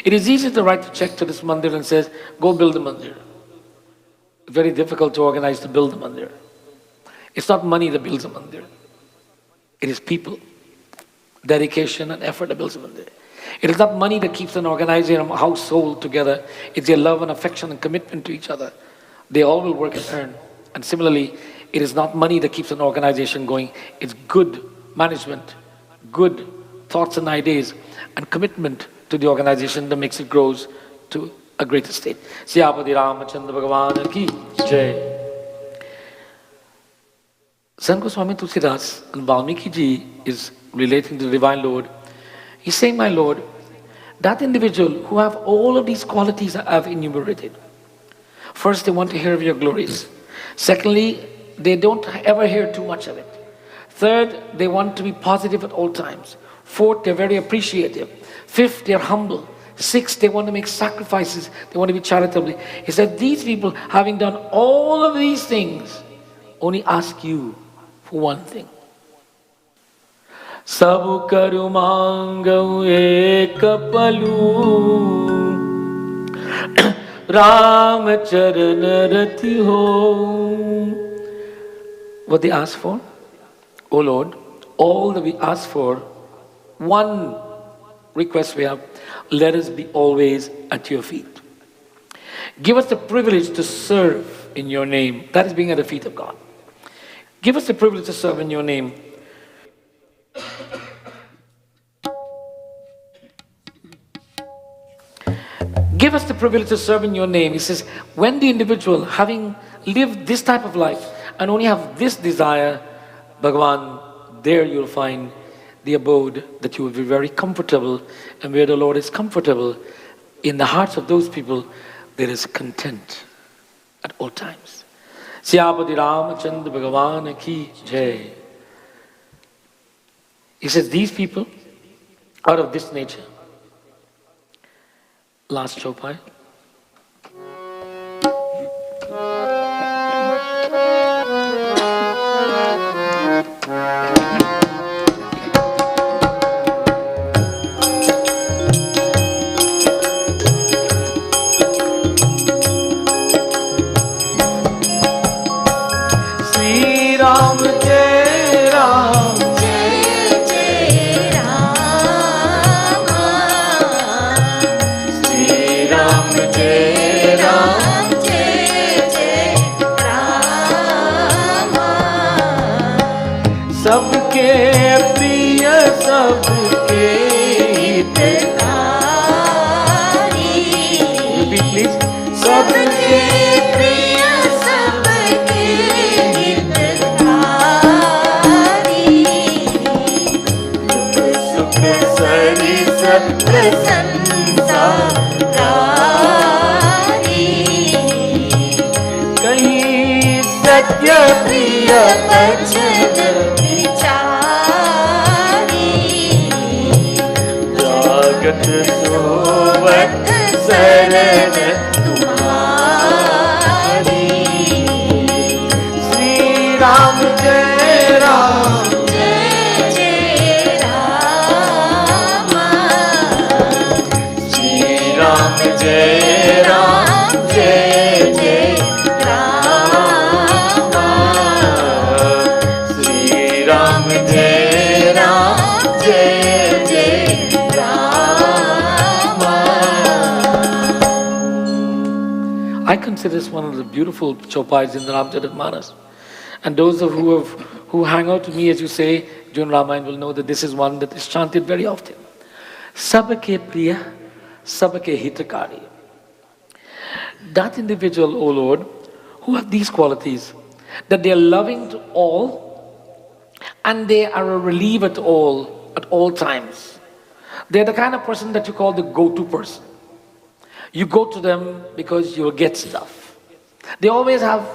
It is easy to write a check to this mandir and says, go build the mandir. Very difficult to organize to build the mandir. It's not money that builds a mandir. It is people, dedication and effort that builds a mandir. It is not money that keeps an organization and a household together. It's their love and affection and commitment to each other. They all will work and earn. And similarly, it is not money that keeps an organization going. It's good management, good thoughts and ideas, and commitment to the organization that makes it grows to a greater state. Sriyapati Ramachandra Bhagavan ki jai. Sant Goswami Tulsidas and Valmiki ji is relating to the Divine Lord. He's saying, my Lord, that individual who have all of these qualities I have enumerated, first, they want to hear of your glories. Secondly, they don't ever hear too much of it. Third, they want to be positive at all times. Fourth, they're very appreciative. Fifth, they're humble. Sixth, they want to make sacrifices. They want to be charitable. He said, these people, having done all of these things, only ask you for one thing. Sabu karu mangau ek palu, Ram charan rati ho. What they ask for? Oh Lord, all that we ask for, one request we have, let us be always at your feet. Give us the privilege to serve in your name. That is being at the feet of God. Give us the privilege to serve in your name. Give us the privilege to serve in your name. He says, when the individual, having lived this type of life and only have this desire, Bhagavan, there you'll find the abode that you will be very comfortable, and where the Lord is comfortable, in the hearts of those people, there is content at all times. Siyapati Ramachandra Bhagavan ki jai. He says, these people are of this nature. Last Chopai. सबके प्रिय सबके हितकारी. Repeat please. सबके प्रिय सबके हितकारी. सुख सरि संसारी. कहीं सत्य प्रिय बचन सोवत शरण तुम्हारी. श्री राम जय राम जय जय राम. श्री राम जय राम जय जय राम. श्री राम जय राम जय I consider this one of the beautiful chopais in the Ramcharitmanas. And those of who hang out with me, as you say, during Ramayana will know that this is one that is chanted very often. Sabake priya, sabake hitakari. That individual, O Lord, who have these qualities, that they are loving to all and they are a reliever to all at all times. They're the kind of person that you call the go-to person. You go to them because you'll get stuff. They always have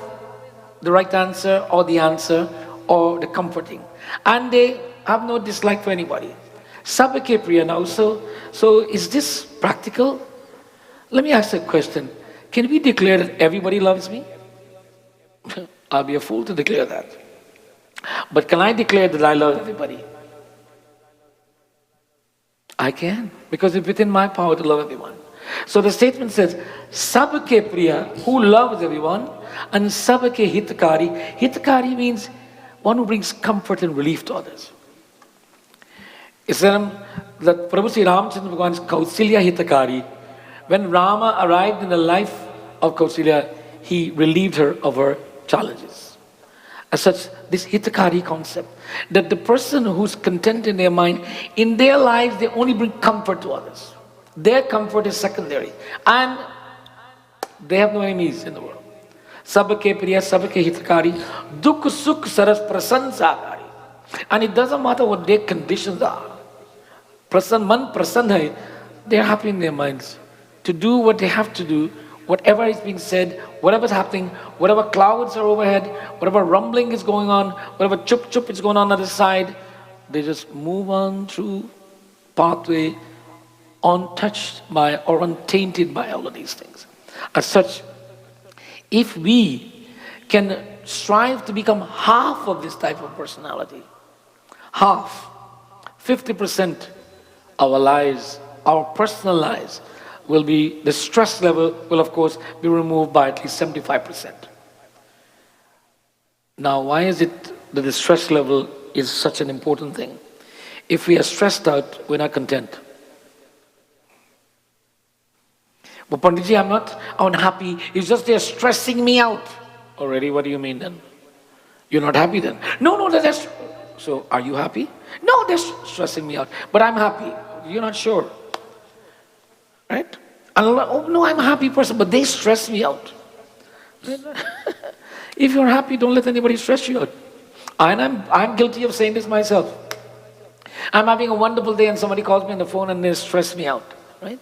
the right answer or the answer or the comforting. And they have no dislike for anybody. Sabake priya now. So is this practical? Let me ask a question. Can we declare that everybody loves me? I'll be a fool to declare that. But can I declare that I love everybody? I can, because it's within my power to love everyone. So the statement says, Sabake priya, who loves everyone, and Sabake hitakari. Hitakari means one who brings comfort and relief to others. It's that Prabhu Sri Ramchandra Bhagavan is Kausilya hitakari. When Rama arrived in the life of Kausilya, he relieved her of her challenges. As such, this hitakari concept, that the person who's content in their mind, in their lives, they only bring comfort to others. Their comfort is secondary. And they have no enemies in the world. Sabake priya, sabake hitakari, dukh sukh saras prasansakari. And it doesn't matter what their conditions are. Man prasann hai, they are happy in their minds to do what they have to do, whatever is being said, whatever's happening, whatever clouds are overhead, whatever rumbling is going on, whatever chup chup is going on the other side, they just move on through pathway untouched by or untainted by all of these things. As such, if we can strive to become half of this type of personality, 50% our lives, our personal lives, will be, the stress level will of course be removed by at least 75%. Now why is it that the stress level is such an important thing. If we are stressed out, we're not content. But Panditji, I'm not unhappy. It's just they're stressing me out. Already, what do you mean then? You're not happy then? No, that's... So, are you happy? No, they're stressing me out. But I'm happy. You're not sure. Right? Oh, no, I'm a happy person, but they stress me out. If you're happy, don't let anybody stress you out. And I'm guilty of saying this myself. I'm having a wonderful day and somebody calls me on the phone and they stress me out. Right?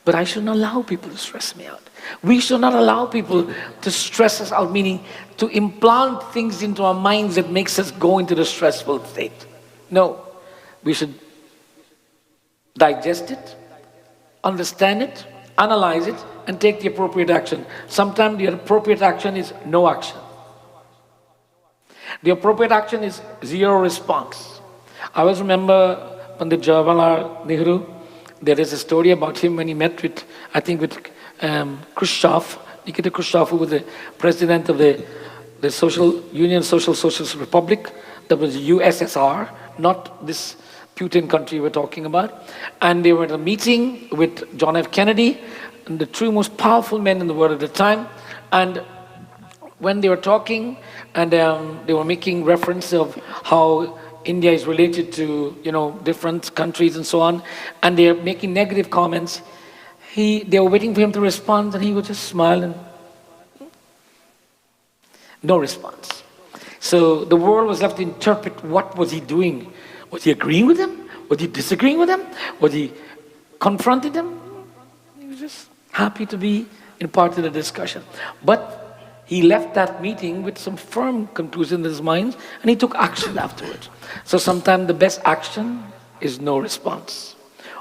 But I should not allow people to stress me out. We should not allow people to stress us out, meaning to implant things into our minds that makes us go into the stressful state. No. We should digest it, understand it, analyze it, and take the appropriate action. Sometimes the appropriate action is no action. The appropriate action is zero response. I always remember Pandit Jawaharlal Nehru. There is a story about him when he met with, I think with Khrushchev, Nikita Khrushchev, who was the president of the Social Union, Socialist Republic, that was USSR, not this Putin country we're talking about. And they were at a meeting with John F. Kennedy, and the two most powerful men in the world at the time. And when they were talking, and they were making reference of how India is related to, different countries and so on, and they're making negative comments. They were waiting for him to respond, and he would just smile and no response. So the world was left to interpret what was he doing. Was he agreeing with him? Was he disagreeing with him? Was he confronting him? He was just happy to be in part of the discussion. But he left that meeting with some firm conclusion in his mind, and he took action afterwards. So sometimes the best action is no response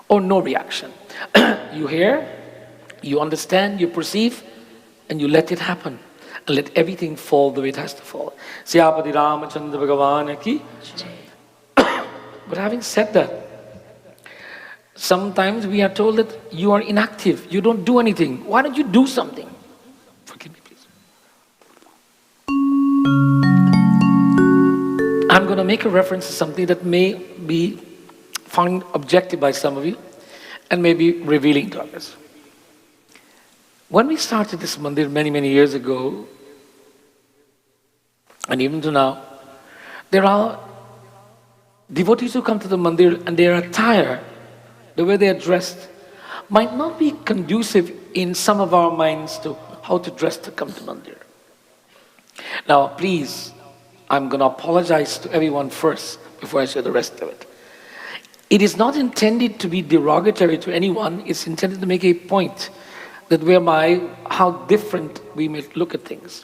or no reaction. You hear, you understand, you perceive, and you let it happen. And let everything fall the way it has to fall. Siyapati Ramachandra Bhagavan ki. But having said that, sometimes we are told that you are inactive, you don't do anything. Why don't you do something? Forgive me, please. I'm going to make a reference to something that may be found objective by some of you and may be revealing to others. When we started this Mandir many years ago, and even to now, there are devotees who come to the Mandir and their attire, the way they are dressed, might not be conducive in some of our minds to how to dress to come to Mandir. Now, please, I'm going to apologize to everyone first before I say the rest of it. It is not intended to be derogatory to anyone. It's intended to make a point that whereby how different we may look at things.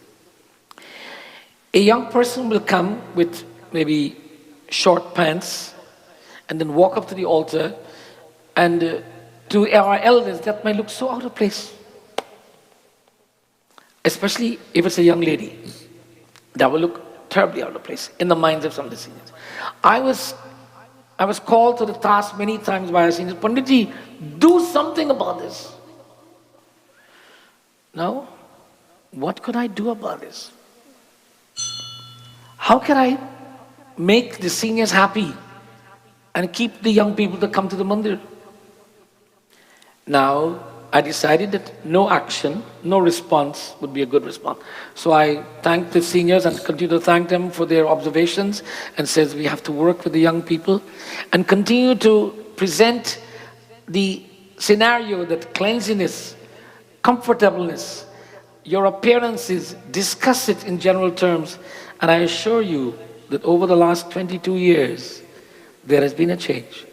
A young person will come with maybe short pants and then walk up to the altar, and to our elders that might look so out of place. Especially if it's a young lady. That will look terribly out of place in the minds of some of the seniors. I was called to the task many times by our seniors, Panditji, do something about this. Now, what could I do about this? How can I make the seniors happy and keep the young people to come to the Mandir? Now, I decided that no action, no response would be a good response. So I thanked the seniors and continue to thank them for their observations, and says we have to work with the young people and continue to present the scenario that cleanliness, comfortableness, your appearances, discuss it in general terms. And I assure you that over the last 22 years, there has been a change.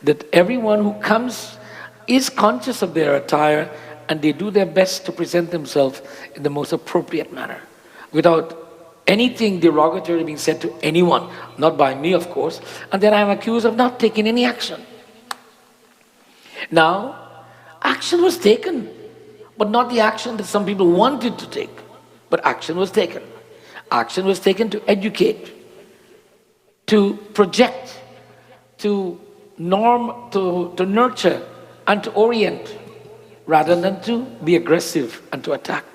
That everyone who comes is conscious of their attire, and they do their best to present themselves in the most appropriate manner, without anything derogatory being said to anyone, not by me, of course, and then I am accused of not taking any action. Now, action was taken, but not the action that some people wanted to take, but action was taken. Action was taken to educate, to project, to norm, to nurture, and to orient, rather than to be aggressive and to attack.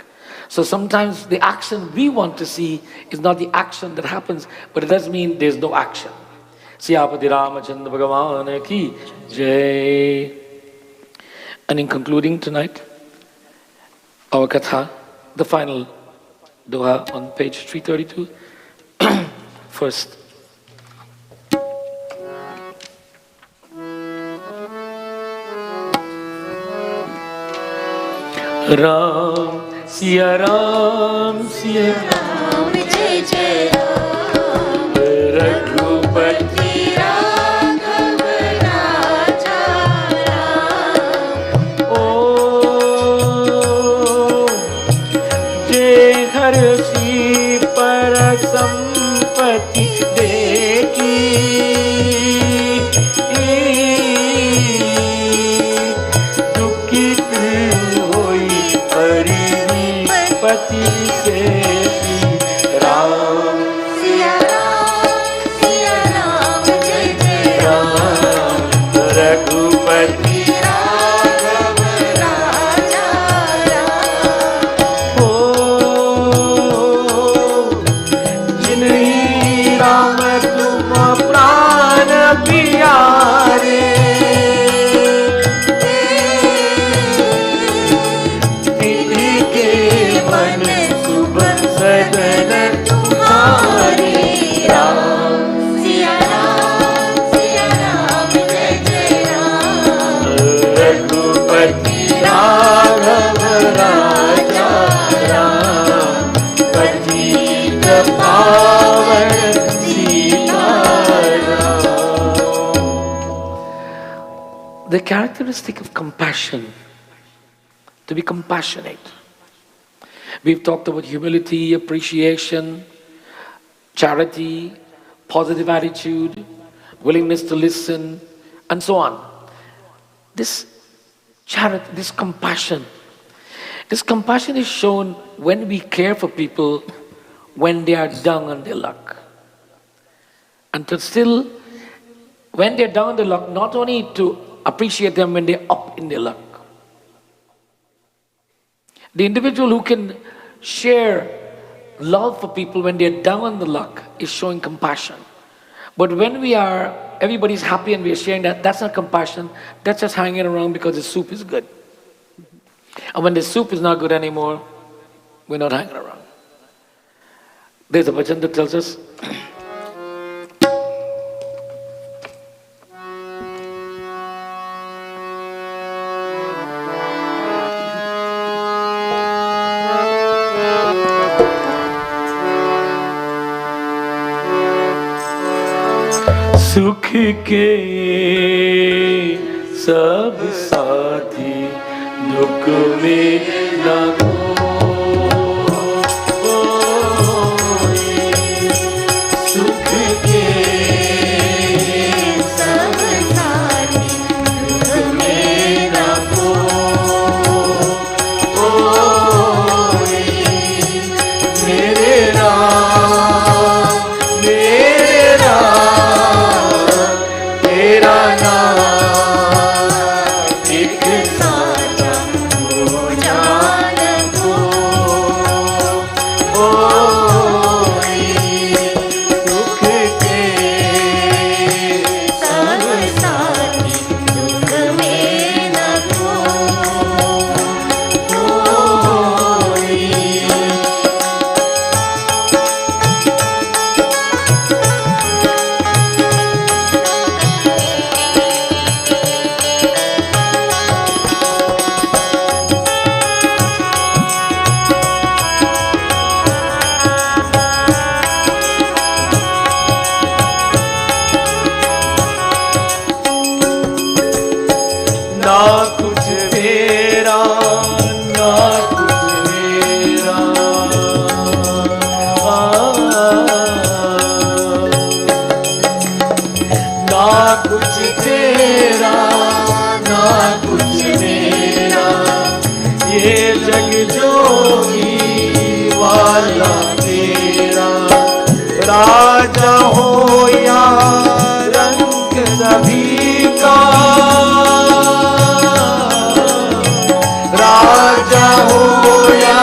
So sometimes the action we want to see is not the action that happens, but it doesn't mean there's no action. Siyapati Ramachandra Bhagavan ki Jai. And in concluding tonight, our katha, the final doha on page 332. First. Ram, Siya Ram, Siya Ram, Jai Jai Ram, Raghupati Raghav Raja Ram. Om Jai Harsi Parasampati Deki Dukit Hoi Paripati Se Ram Siya Ram, Jai Jai Ram, Raghupati Raghav Raja Ram. जिन्हीं Ram तुम प्राण प्यारे तिन्हीं के मन शुभ सदन तुम्हारे Ram Siya Ram, Jai Jai Ram, Raghupati Raghav राजा राम पतित पावन Sitaram. The characteristic of compassion, to be compassionate. We've talked about humility, appreciation, charity, positive attitude, willingness to listen, and so on. This charity, this compassion is shown when we care for people when they are down on their luck. And to still, when they're down on their luck, not only to appreciate them when they're up in their luck. The individual who can share love for people when they're down on the luck is showing compassion. But when everybody's happy and we are sharing that, that's not compassion. That's just hanging around because the soup is good. And when the soup is not good anymore, we're not hanging around. There's a bhajan that tells us, सुख के सब साथी दुख में न खोए सुख के सब साथी दुख में न खोए मेरे राम तेरा नाम एक साचा हो जान दो सुख के सब साथी दुख में न खोए ना कुछ मेरा ना कुछ मेरा ना कुछ तेरा ना कुछ मेरा ये जग जोगी वाला तेरा राजा हो या रंग सभी का राजा हो या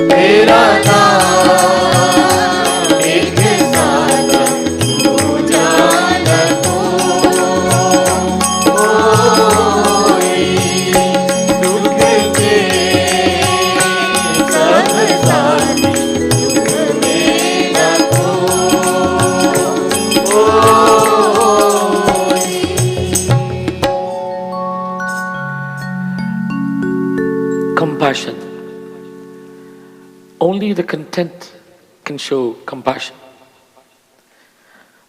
तेरा नाम एक साथ उजाला कोई दुख के सब साथी दुख मेरा कोई। Compassion. Only the content can show compassion.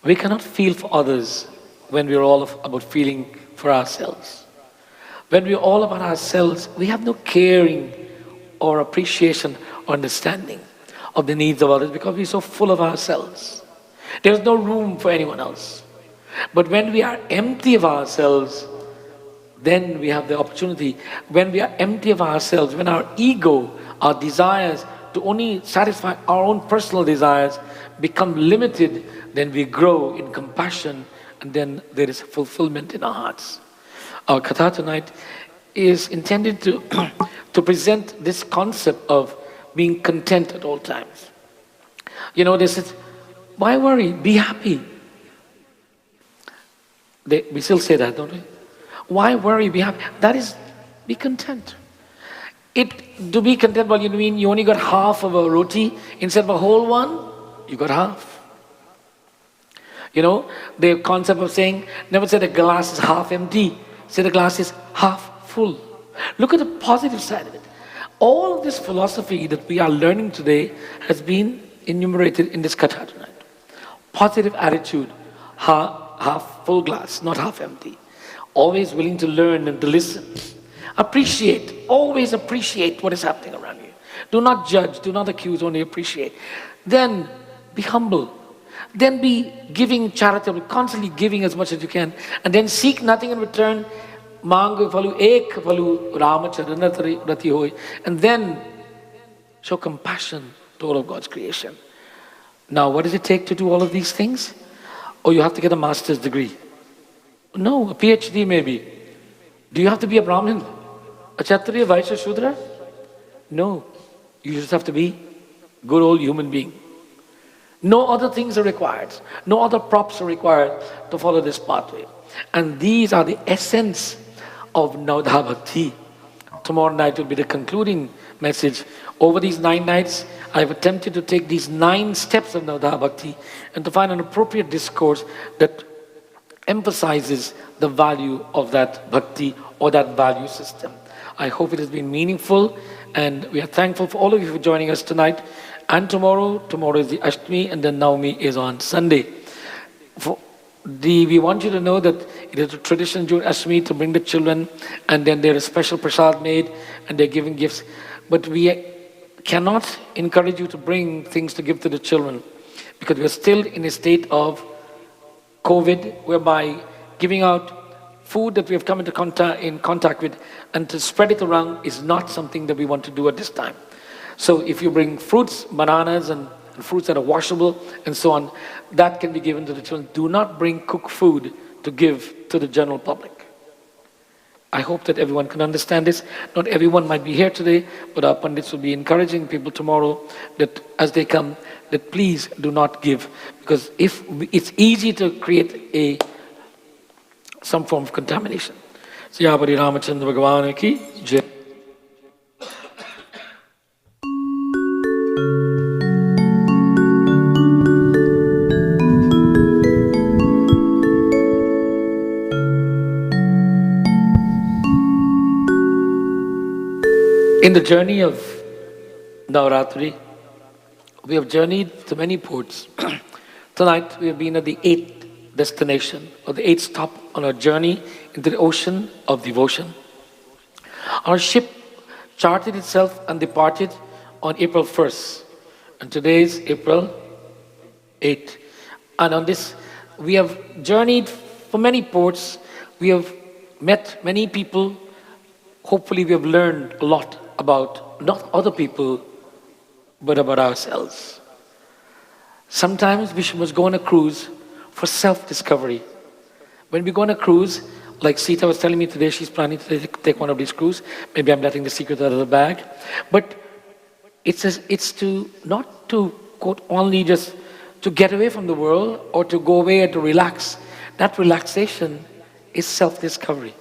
We cannot feel for others when we're all about feeling for ourselves. When we're all about ourselves, we have no caring or appreciation or understanding of the needs of others because we're so full of ourselves. There's no room for anyone else. But when we are empty of ourselves, then we have the opportunity. When we are empty of ourselves, when our ego, our desires to only satisfy our own personal desires become limited, then we grow in compassion and then there is fulfillment in our hearts. Our katha tonight is intended to, to present this concept of being content at all times. You know, they said, why worry? Be happy. We still say that, don't we? Why worry? Be happy. That is, be content. To be content, well, you mean you only got half of a roti instead of a whole one? You got half. You know, the concept of saying, never say the glass is half empty. Say the glass is half full. Look at the positive side of it. All of this philosophy that we are learning today has been enumerated in this katha tonight. Positive attitude, half full glass, not half empty. Always willing to learn and to listen. Appreciate, always appreciate what is happening around you. Do not judge, do not accuse, only appreciate. Then be humble. Then be giving charitable, constantly giving as much as you can. And then seek nothing in return. Mangu phalu ek phalu Chaitra Navratri hoy. And then show compassion to all of God's creation. Now, what does it take to do all of these things? Oh, you have to get a master's degree. No, a PhD maybe. Do you have to be a Brahmin? A Kshatriya, Vaishya, Shudra? No. You just have to be a good old human being. No other things are required. No other props are required to follow this pathway. And these are the essence of Navdha Bhakti. Tomorrow night will be the concluding message. Over these 9 nights, I have attempted to take these 9 steps of Navdha Bhakti and to find an appropriate discourse that emphasizes the value of that bhakti or that value system. I hope it has been meaningful, and we are thankful for all of you for joining us tonight and tomorrow. Tomorrow is the Ashtami and then Navami is on Sunday. We want you to know that it is a tradition during Ashtami to bring the children, and then there is special prasad made and they're giving gifts. But we cannot encourage you to bring things to give to the children because we're still in a state of COVID, whereby giving out food that we have come into contact with and to spread it around is not something that we want to do at this time. So if you bring fruits, bananas and fruits that are washable and so on, that can be given to the children. Do not bring cooked food to give to the general public. I hope that everyone can understand this. Not everyone might be here today, but our Pandits will be encouraging people tomorrow that as they come, that please do not give. Because if it's easy to create some form of contamination. Sriyapati Ramachandra Bhagavan ki Jai. In the journey of Navratri, we have journeyed to many ports. Tonight we have been at the 8th destination, or the 8th stop on our journey into the ocean of devotion. Our ship charted itself and departed on April 1st, and today is April 8th. And on this, we have journeyed for many ports, we have met many people. Hopefully we have learned a lot about not other people, but about ourselves. Sometimes we must go on a cruise for self-discovery. When we go on a cruise, Like Sita was telling me today, she's planning to take one of these cruises. Maybe I'm letting the secret out of the bag. But it's to not to quote only just to get away from the world or to go away and to relax. That relaxation is self-discovery.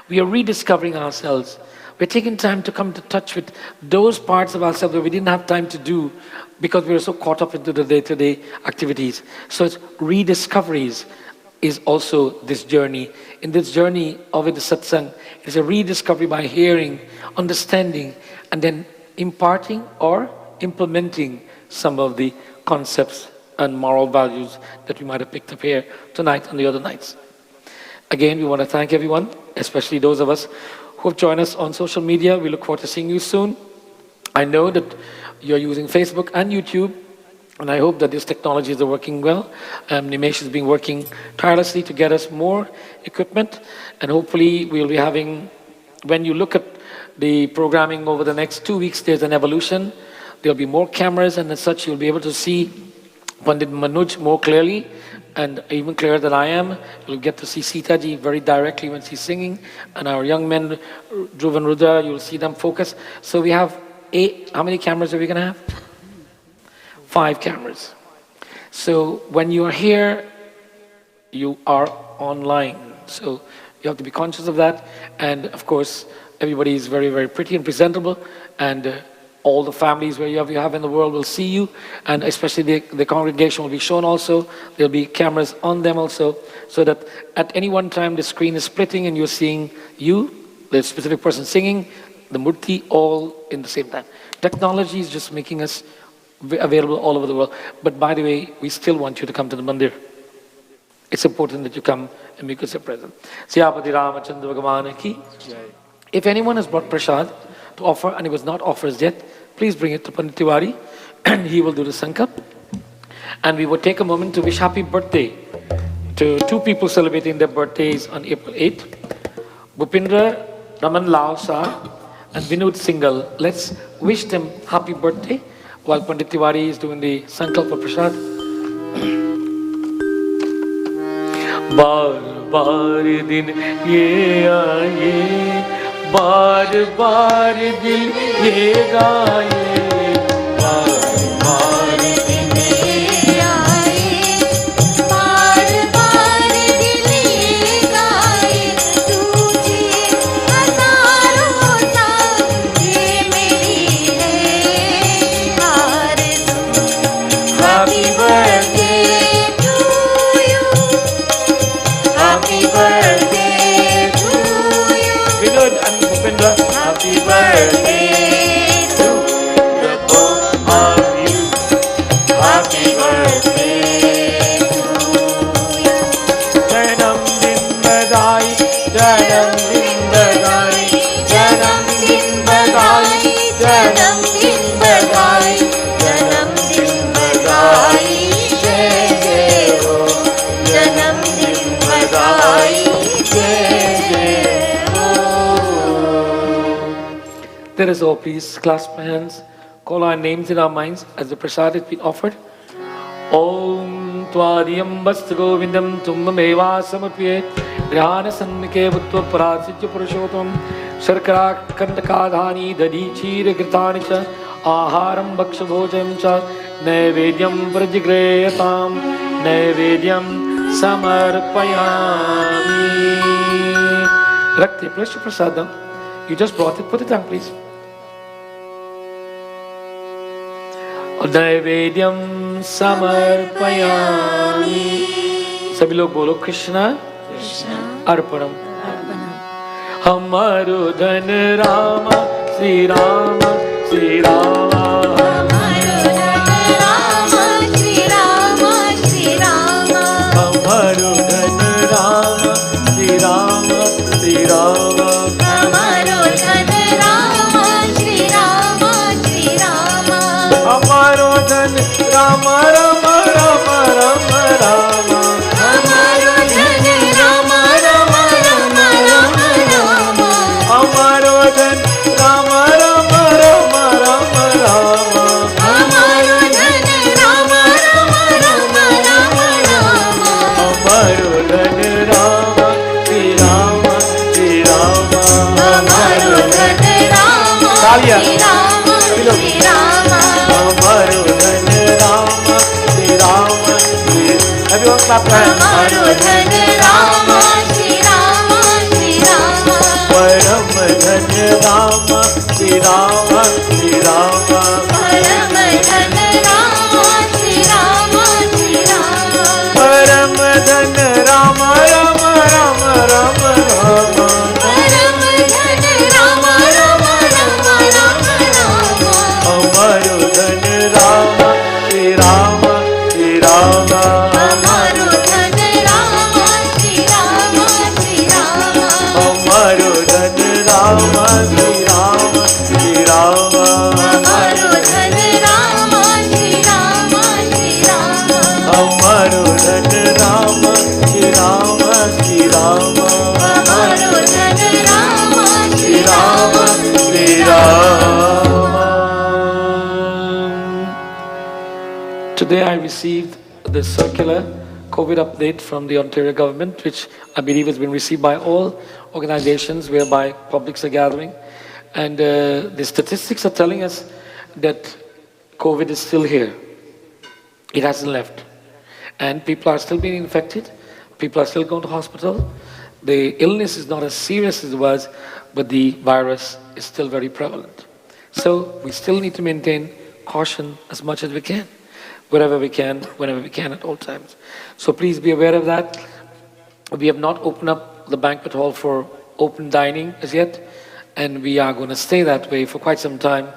We are rediscovering ourselves. We're taking time to come to touch with those parts of ourselves that we didn't have time to do because we were so caught up into the day-to-day activities. So it's rediscoveries is also this journey. In this journey of the satsang, it's a rediscovery by hearing, understanding, and then imparting or implementing some of the concepts and moral values that we might have picked up here tonight and the other nights. Again, we want to thank everyone, especially those of us who have joined us on social media. We look forward to seeing you soon. I know that you're using Facebook and YouTube, and I hope that these technologies are working well. Nimesh has been working tirelessly to get us more equipment, and hopefully we'll be having, when you look at the programming over the next 2 weeks, there's an evolution. There'll be more cameras, and as such, you'll be able to see Pandit Manoj more clearly, and even clearer than I am. You'll get to see Sita ji very directly when she's singing, and our young men, Dhruv and Rudra, you'll see them focus. So we have 8, how many cameras are we going to have? 5 cameras. So when you are here, you are online. So you have to be conscious of that. And of course, everybody is very, very pretty and presentable. And all the families where you have in the world will see you. And especially the congregation will be shown also. There'll be cameras on them also. So that at any one time, the screen is splitting and you're seeing you, the specific person singing, the murti, all in the same time. Technology is just making us available all over the world. But by the way, we still want you to come to the Mandir. It's important that you come and make us a present. Siyapati Ramachandra Bhagavan ki. If anyone has brought prasad to offer and it was not offered yet, please bring it to Pandit Tiwari and he will do the sankalp. And we will take a moment to wish happy birthday to 2 people celebrating their birthdays on April 8th. Bhupindra Raman Lal Shah and Vinod Singhal. Let's wish them happy birthday while Pandit Tiwari is doing the sankalpa prasad. बार बार दिन ये आए, बार बार दिल ये गाए, बार बार दिन ये आए, बार बार दिल ये गाए, तुझे हजारों साल ये मेरी है आरज़ू। Happy birthday Happy birthday to you. Vinod and Bhupendra. Happy birthday to the both of you. Happy birthday to you. Janam din badai, janam din badai, janam din badai, janam din badai, janam din badai, jai jai ho, janam din badai, jai jai ho. Let us all please clasp our hands, call our names in our minds as the prasad has been offered. Om Twadiyam Basta Govindam Tummameva Samarpye Dhyana Sannike Bhutva Parasitya Purushotam Sarkara Kandakadhani Dadi Chira Gritani Cha Aharam Bhaksha Bhojam Cha Naivedyam Vrajigreyatam Naivedyam Samarpayami. Rakti, bless your prasadam. You just brought it, put it down please. Naivedyam Samarpayami. सभी लोग बोलो कृष्णा अर्पणम। हमारो धन राम श्री राम श्री राम, हमारो धन राम श्री राम श्री राम, हमारो धन राम श्री राम श्री राम, हमारो धन राम श्री राम श्री राम, हमारो धन राम राम राम राम राम, हमारो धन राम राम राम राम राम, हमारो धन राम राम राम राम राम, हमारो धन राम राम राम राम राम, हमारो धन Ram Shri Shri Rama, Shri Rama. हमारो धन Ram Shri Ram Shri everyone clap your hands हमारो धन राम श्री राम, श्री राम. परम धन राम श्री राम श्री राम परम धन राम श्री राम, श्री राम. परम धन राम राम राम राम राम परम धन राम राम राम राम राम. हमारो धन राम श्री राम श्री राम हमारो धन राम श्री राम, श्री राम. हमारो धन राम श्री राम श्री राम हमारो धन राम श्री राम, श्री राम. हमारो धन राम श्री राम श्री राम हमारो धन Ram Shri Ram Shri Ram. Today I received the circular COVID update from the Ontario government, which I believe has been received by all organizations whereby publics are gathering. And the statistics are telling us that COVID is still here. It hasn't left. And people are still being infected. People are still going to hospital. The illness is not as serious as it was, but the virus is still very prevalent. So we still need to maintain caution as much as we can, wherever we can, whenever we can, at all times. So please be aware of that. We have not opened up the banquet hall for open dining as yet, and we are going to stay that way for quite some time,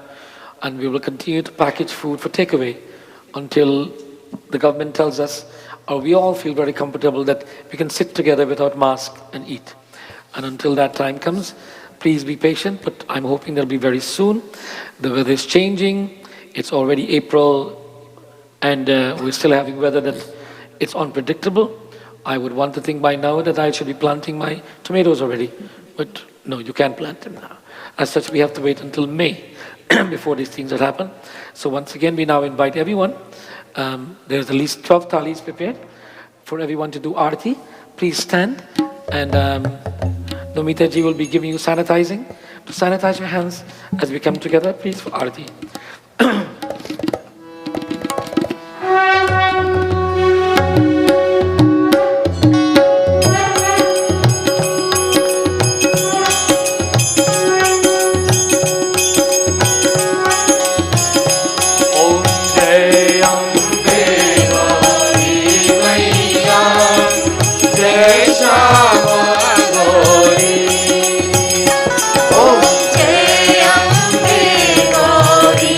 and we will continue to package food for takeaway until the government tells us, or we all feel very comfortable that we can sit together without mask and eat. And until that time comes, please be patient, but I'm hoping that'll be very soon. The weather is changing. It's already April, and we're still having weather that it's unpredictable. I would want to think by now that I should be planting my tomatoes already, but no, you can't plant them now. As such, we have to wait until May before these things will happen. So once again, we now invite everyone. There's at least 12 thalis prepared for everyone to do arati. Please stand, and Nomita ji will be giving you sanitizing. To sanitize your hands as we come together, please, for arati. जय अम्बे गौरी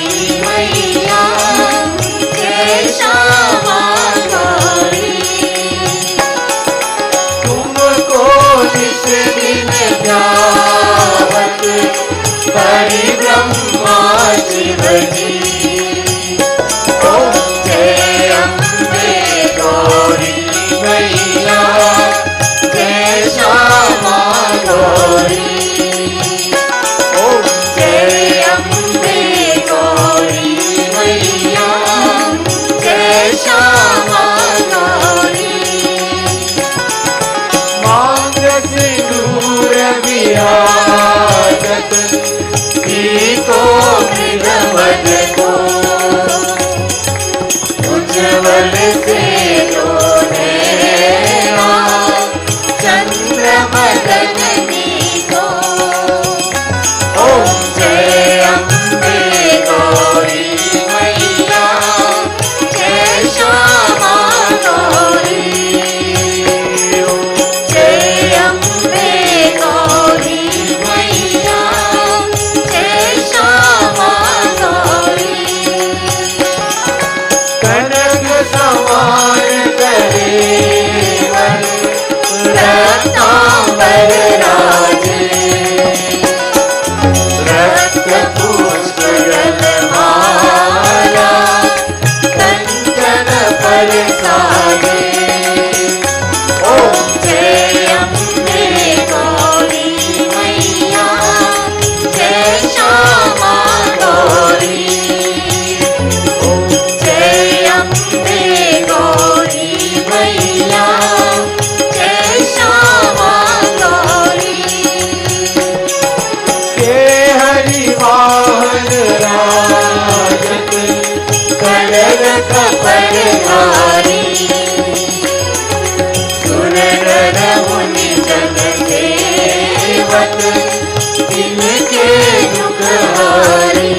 पर्वत जिनके दुख हरी।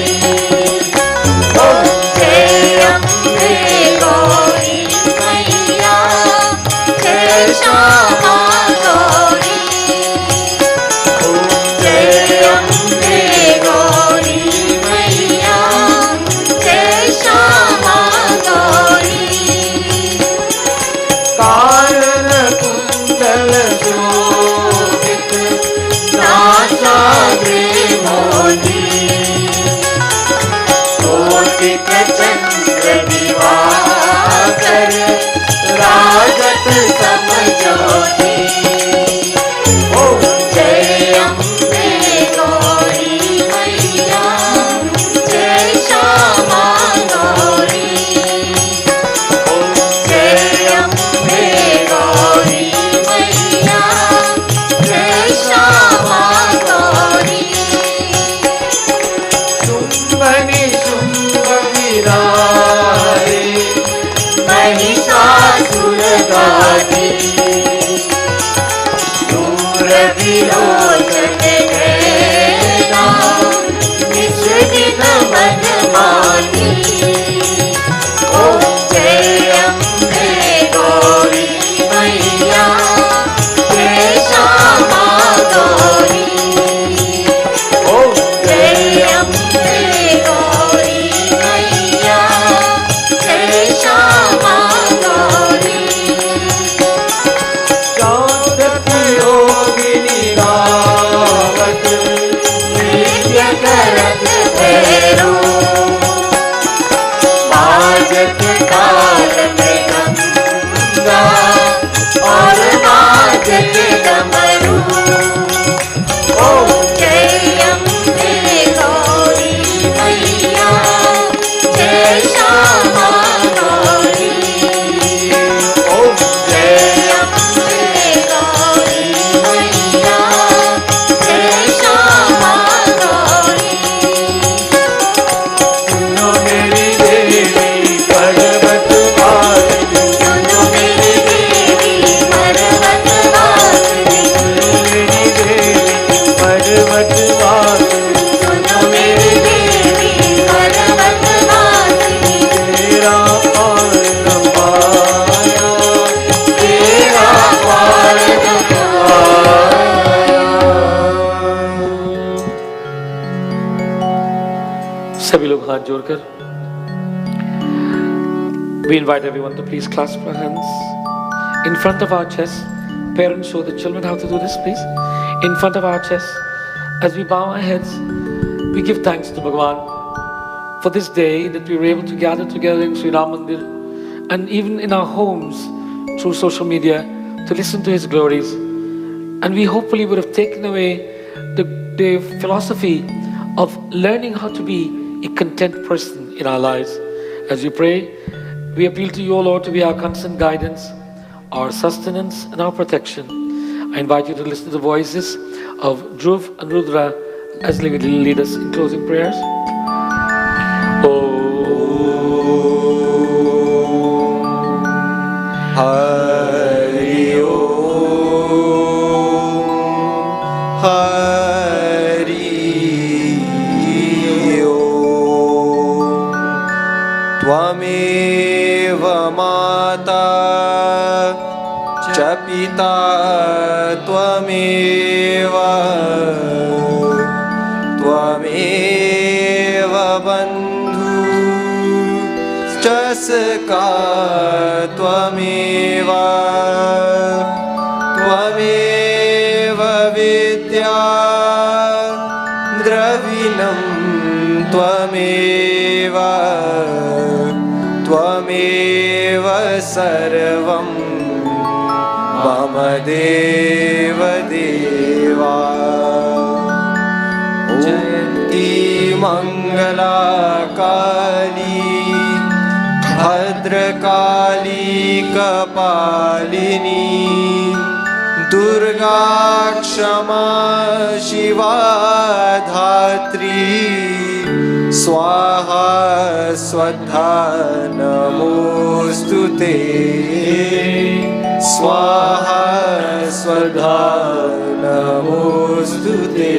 ओम जय अम्बे गौरी मैया, जय श्यामा गौरी। ओम जय अम्बे गौरी मैया, जय श्यामा गौरी। कारण कुंडल शोभित नासाग्रे मोदी, कोटिक चंद्र दिवाकर, राजत समज्योति। ओम जय अम्बे गौरी मैया, जय श्यामा गौरी। ओम जय अम्बे गौरी मैया, जय श्यामा गौरी। शुंभनि शुंभ विरारे, महिषासुर गाधी, दूर विलोचन नैना, निज दिन मन माही। ओम जय अम्बे गौरी मैया, जय श्यामा गौरी। ओम जय अम्बे गौरी मैया, जय श्यामा गौरी। शांत योगिनी गावत, नृत्य करत भैरो, बाजत ताल मृदंगा, और बाजत डमरू। ओम जय अम्बे गौरी मैया, जय श्यामा गौरी। ओम जय अम्बे गौरी मैया, जय श्यामा गौरी। सुनो मेरी देवी पर्वत वासिनी, सुनो मेरी देवी पर्वत वासिनी, मेरी देवी पर्वत वासिनी, सुनो मेरी देवी पर्वत वासिनी। तेरा पार न पाया, तेरा पार न पाया। सभी लोग हाथ जोड़कर we invite everyone to please clasp our hands in front of our chest. Parents, show the children how to do this, please. In front of our chest, as we bow our heads, we give thanks to Bhagavan for this day that we were able to gather together in Sri Ram Mandir and even in our homes through social media to listen to His glories. And we hopefully would have taken away the philosophy of learning how to be a content person in our lives. As we pray, we appeal to you, O Lord, to be our constant guidance, our sustenance, and our protection. I invite you to listen to the voices of Dhruv and Rudra as they will lead us in closing prayers. Hari ओम, हरि ओम। त्वमेव माता च पिता त्वमेव, त्वमेव बन्धुश्च सखा त्वमेव, त्वमेव विद्या द्रविणं त्वमेव, त्वमेव सर्वं मम देव देवा। जयन्ती मंगला काली भद्रकाली कपालिनी, दुर्गा क्षमा शिवा धात्री, स्वाहा स्वधा नमोस्तुते। स्वाहा स्वधा नमोस्तुते।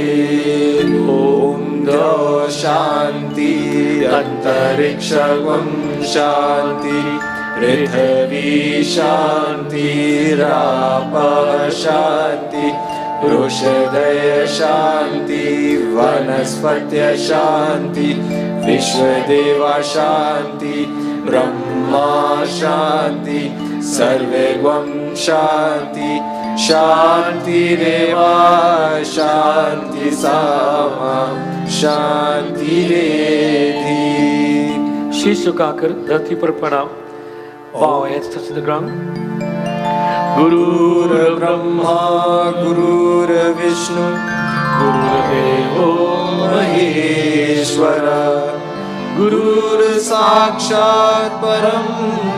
ॐ द्यौः शान्ति अन्तरिक्षं शान्ति पृथिवी शान्तिरापः शान्ति वृषदय शान्ति वनस्पतय शान्ति विश्वदेवा शान्ति ब्रह्मा शान्ति सर्वं शान्ति शान्तिरेव शान्ति सामा शान्तिरेधि। शीश झुकाकर धरती पर प्रणाम। Bow heads touching the ground. गुरुर्ब्रह्मा गुरुर्विष्णु गुरुर्देवो महेश्वर गुरुर्साक्षात् परं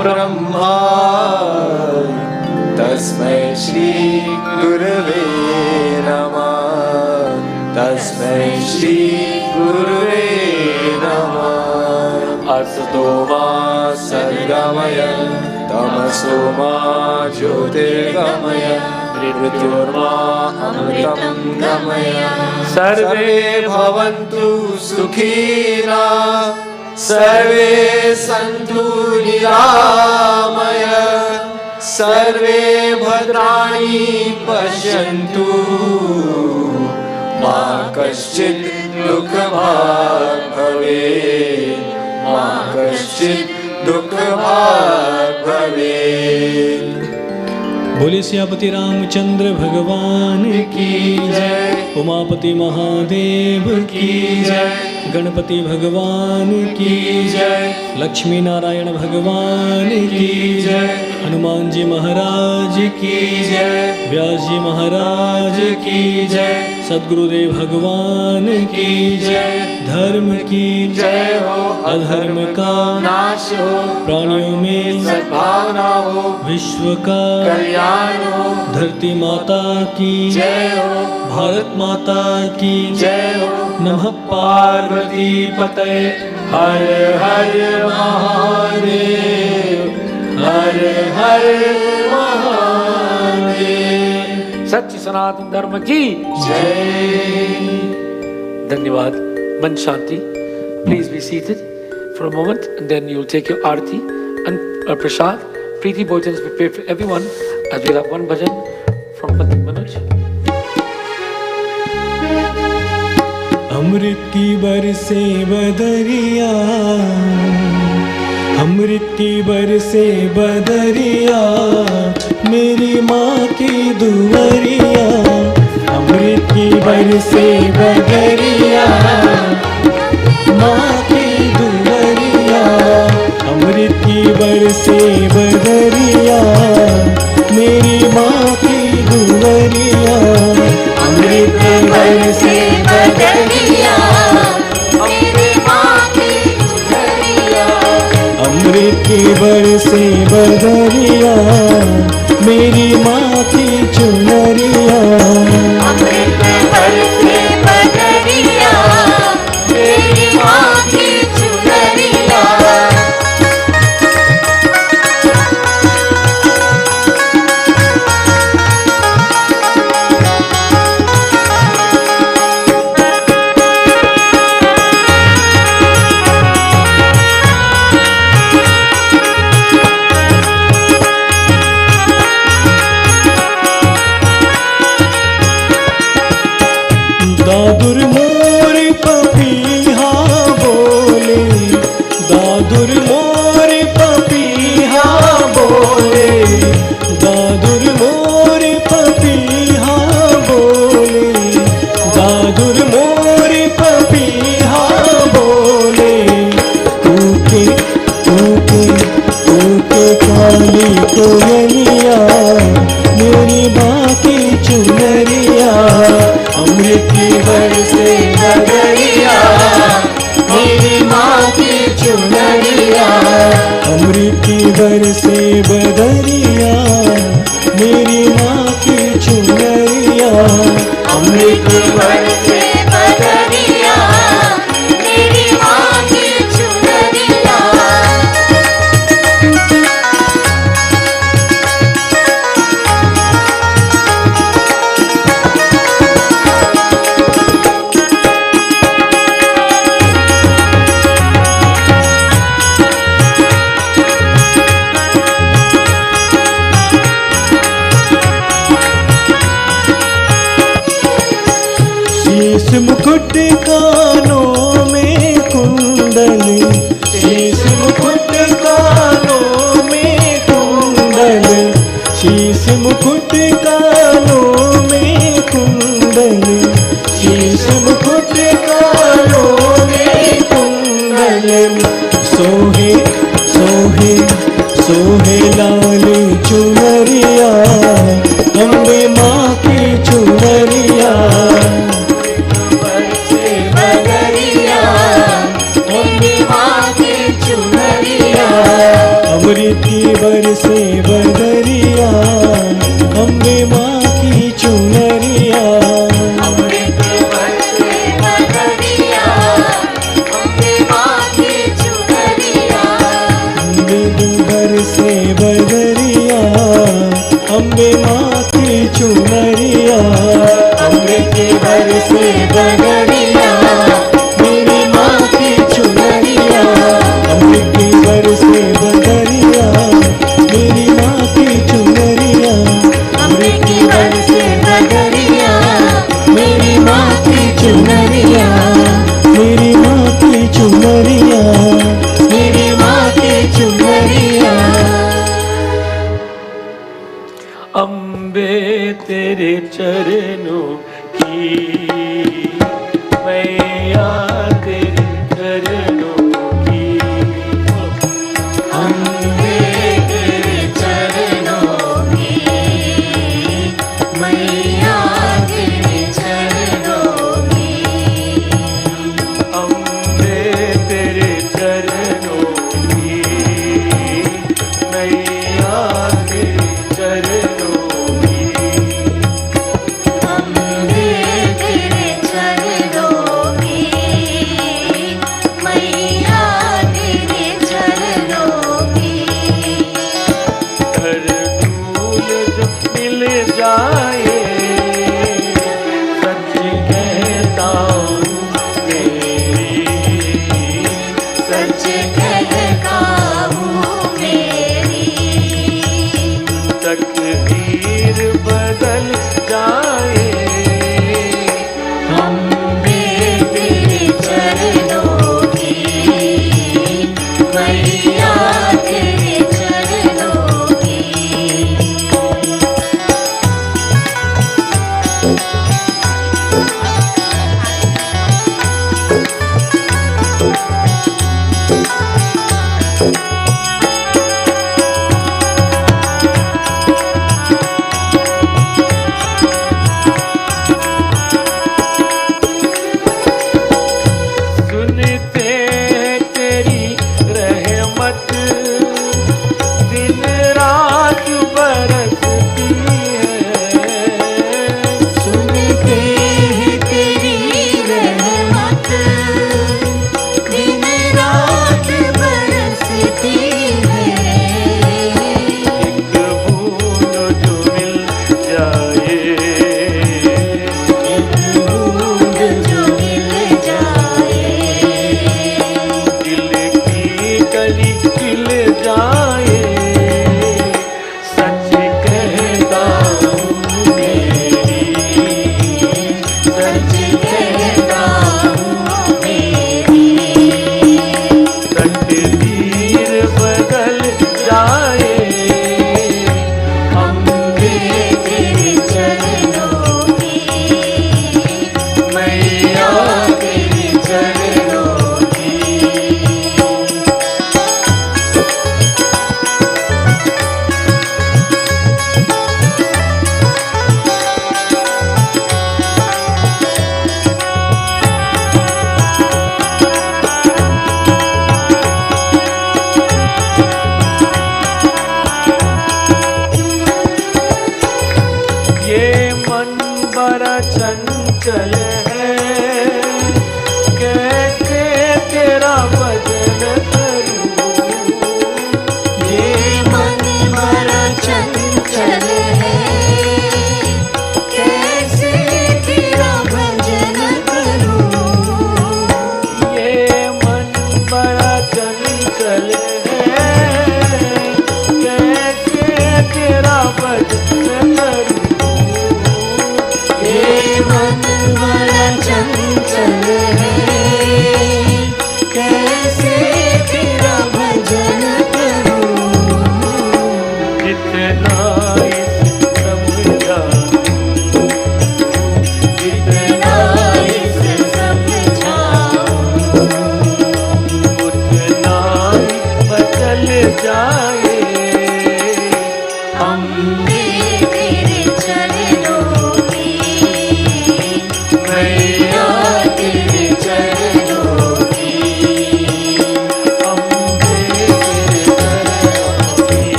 ब्रह्मा तस्मै श्री गुरवे नमः। तस्मै श्री गुरवे नमः। असतो मा सद्गमय तमसो मा ज्योतिर्गमय मृत्योर्मा अमृतं गमय। सर्वे भवन्तु सुखिनः सर्वे सन्तु निरामय सर्वे भद्राणि पश्यन्तु मा कश्चित् दुःखभाग् भवेत् मा कश्चित् दुःखभाग् भवेत्। बोले सियापति रामचंद्र भगवान की जय। उमापति महादेव की जय। गणपति भगवान की जय। लक्ष्मी नारायण भगवान की जय। हनुमान जी महाराज की जय। व्यास जी महाराज की जय। सद्गुरुदेव भगवान की जय। धर्म की जय हो अधर्म का नाश हो प्राणियों में सद्भावना हो विश्व का कल्याण हो। धरती माता की जय हो भारत माता की जय हो। नमः पार्वती पतये हर हर महादेव हर हर महादेव। सच्ची सनातन धर्म की जय। धन्यवाद। मन शांति। Please be seated for a moment and then you'll take your arati and prasad. Preeti Bhojan is prepared for everyone as we'll have one bhajan from Pandit Manoj. अमृत की बरसे बदरिया अमृत की बरसे बदरिया मेरी माँ की दुवरिया। अमृत की बरसे बदरिया माँ की दुवरिया। अमृत की बरसे बदरिया मेरी माँ की दुवरिया। अमृत की बरसे बदरिया मेरी माँ की दुवरिया। अमृत की बरसे बदरिया मेरी माँ की चुनरिया। अमृत बरसे बदरिया मेरी माँ की चुनरिया। दादुर मोर पपीहा बोले दादुर मोर पपीहा बोले दादुर मोर पपीहा बोले दादुर मोर पपीहा बोले। ऊके ऊके ऊके काली कोयलिया मेरी माँ की चुनरिया। अमृत की बरसे बदरिया मेरी माँ की चुनरिया। अमृत की बरसे बदरिया मेरी माँ की चुनरिया। अमृत की बरसे बदरिया मेरी माँ की चुनरिया। शीश मुकुट कानों में कुंडल, शीश मुकुट कानों में कुंडल, शीश मुकुट कानों में कुंडल, शीश मुकुट कानों में कुंडल। सोहे सोहे सोहे लाल चुनरिया, अम्बे माँ की चुनरिया। बरसे बदरिया, अम्बे माँ की चुनरिया। अमृत की बरसे बदरिया, अम्बे माँ की चुनरिया। अमृत बरसे बदरिया, अम्बे माँ की चुनरिया। अमृत बरसे बदरिया, अम्बे माँ की चुनरिया। अमृत बरसे बदरिया, मेरी माँ की चुनरिया। अमृत बरसे बदरिया, मेरी माँ की चुनरिया। अमृत बरसे बदरिया, मेरी माँ की चुनरिया। मेरी माँ की चुनरिया, मेरी माँ की चुनरिया। अम्बे तेरे चरणों की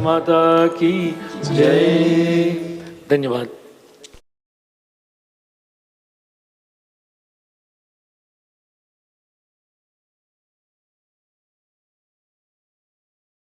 माता की जय। धन्यवाद।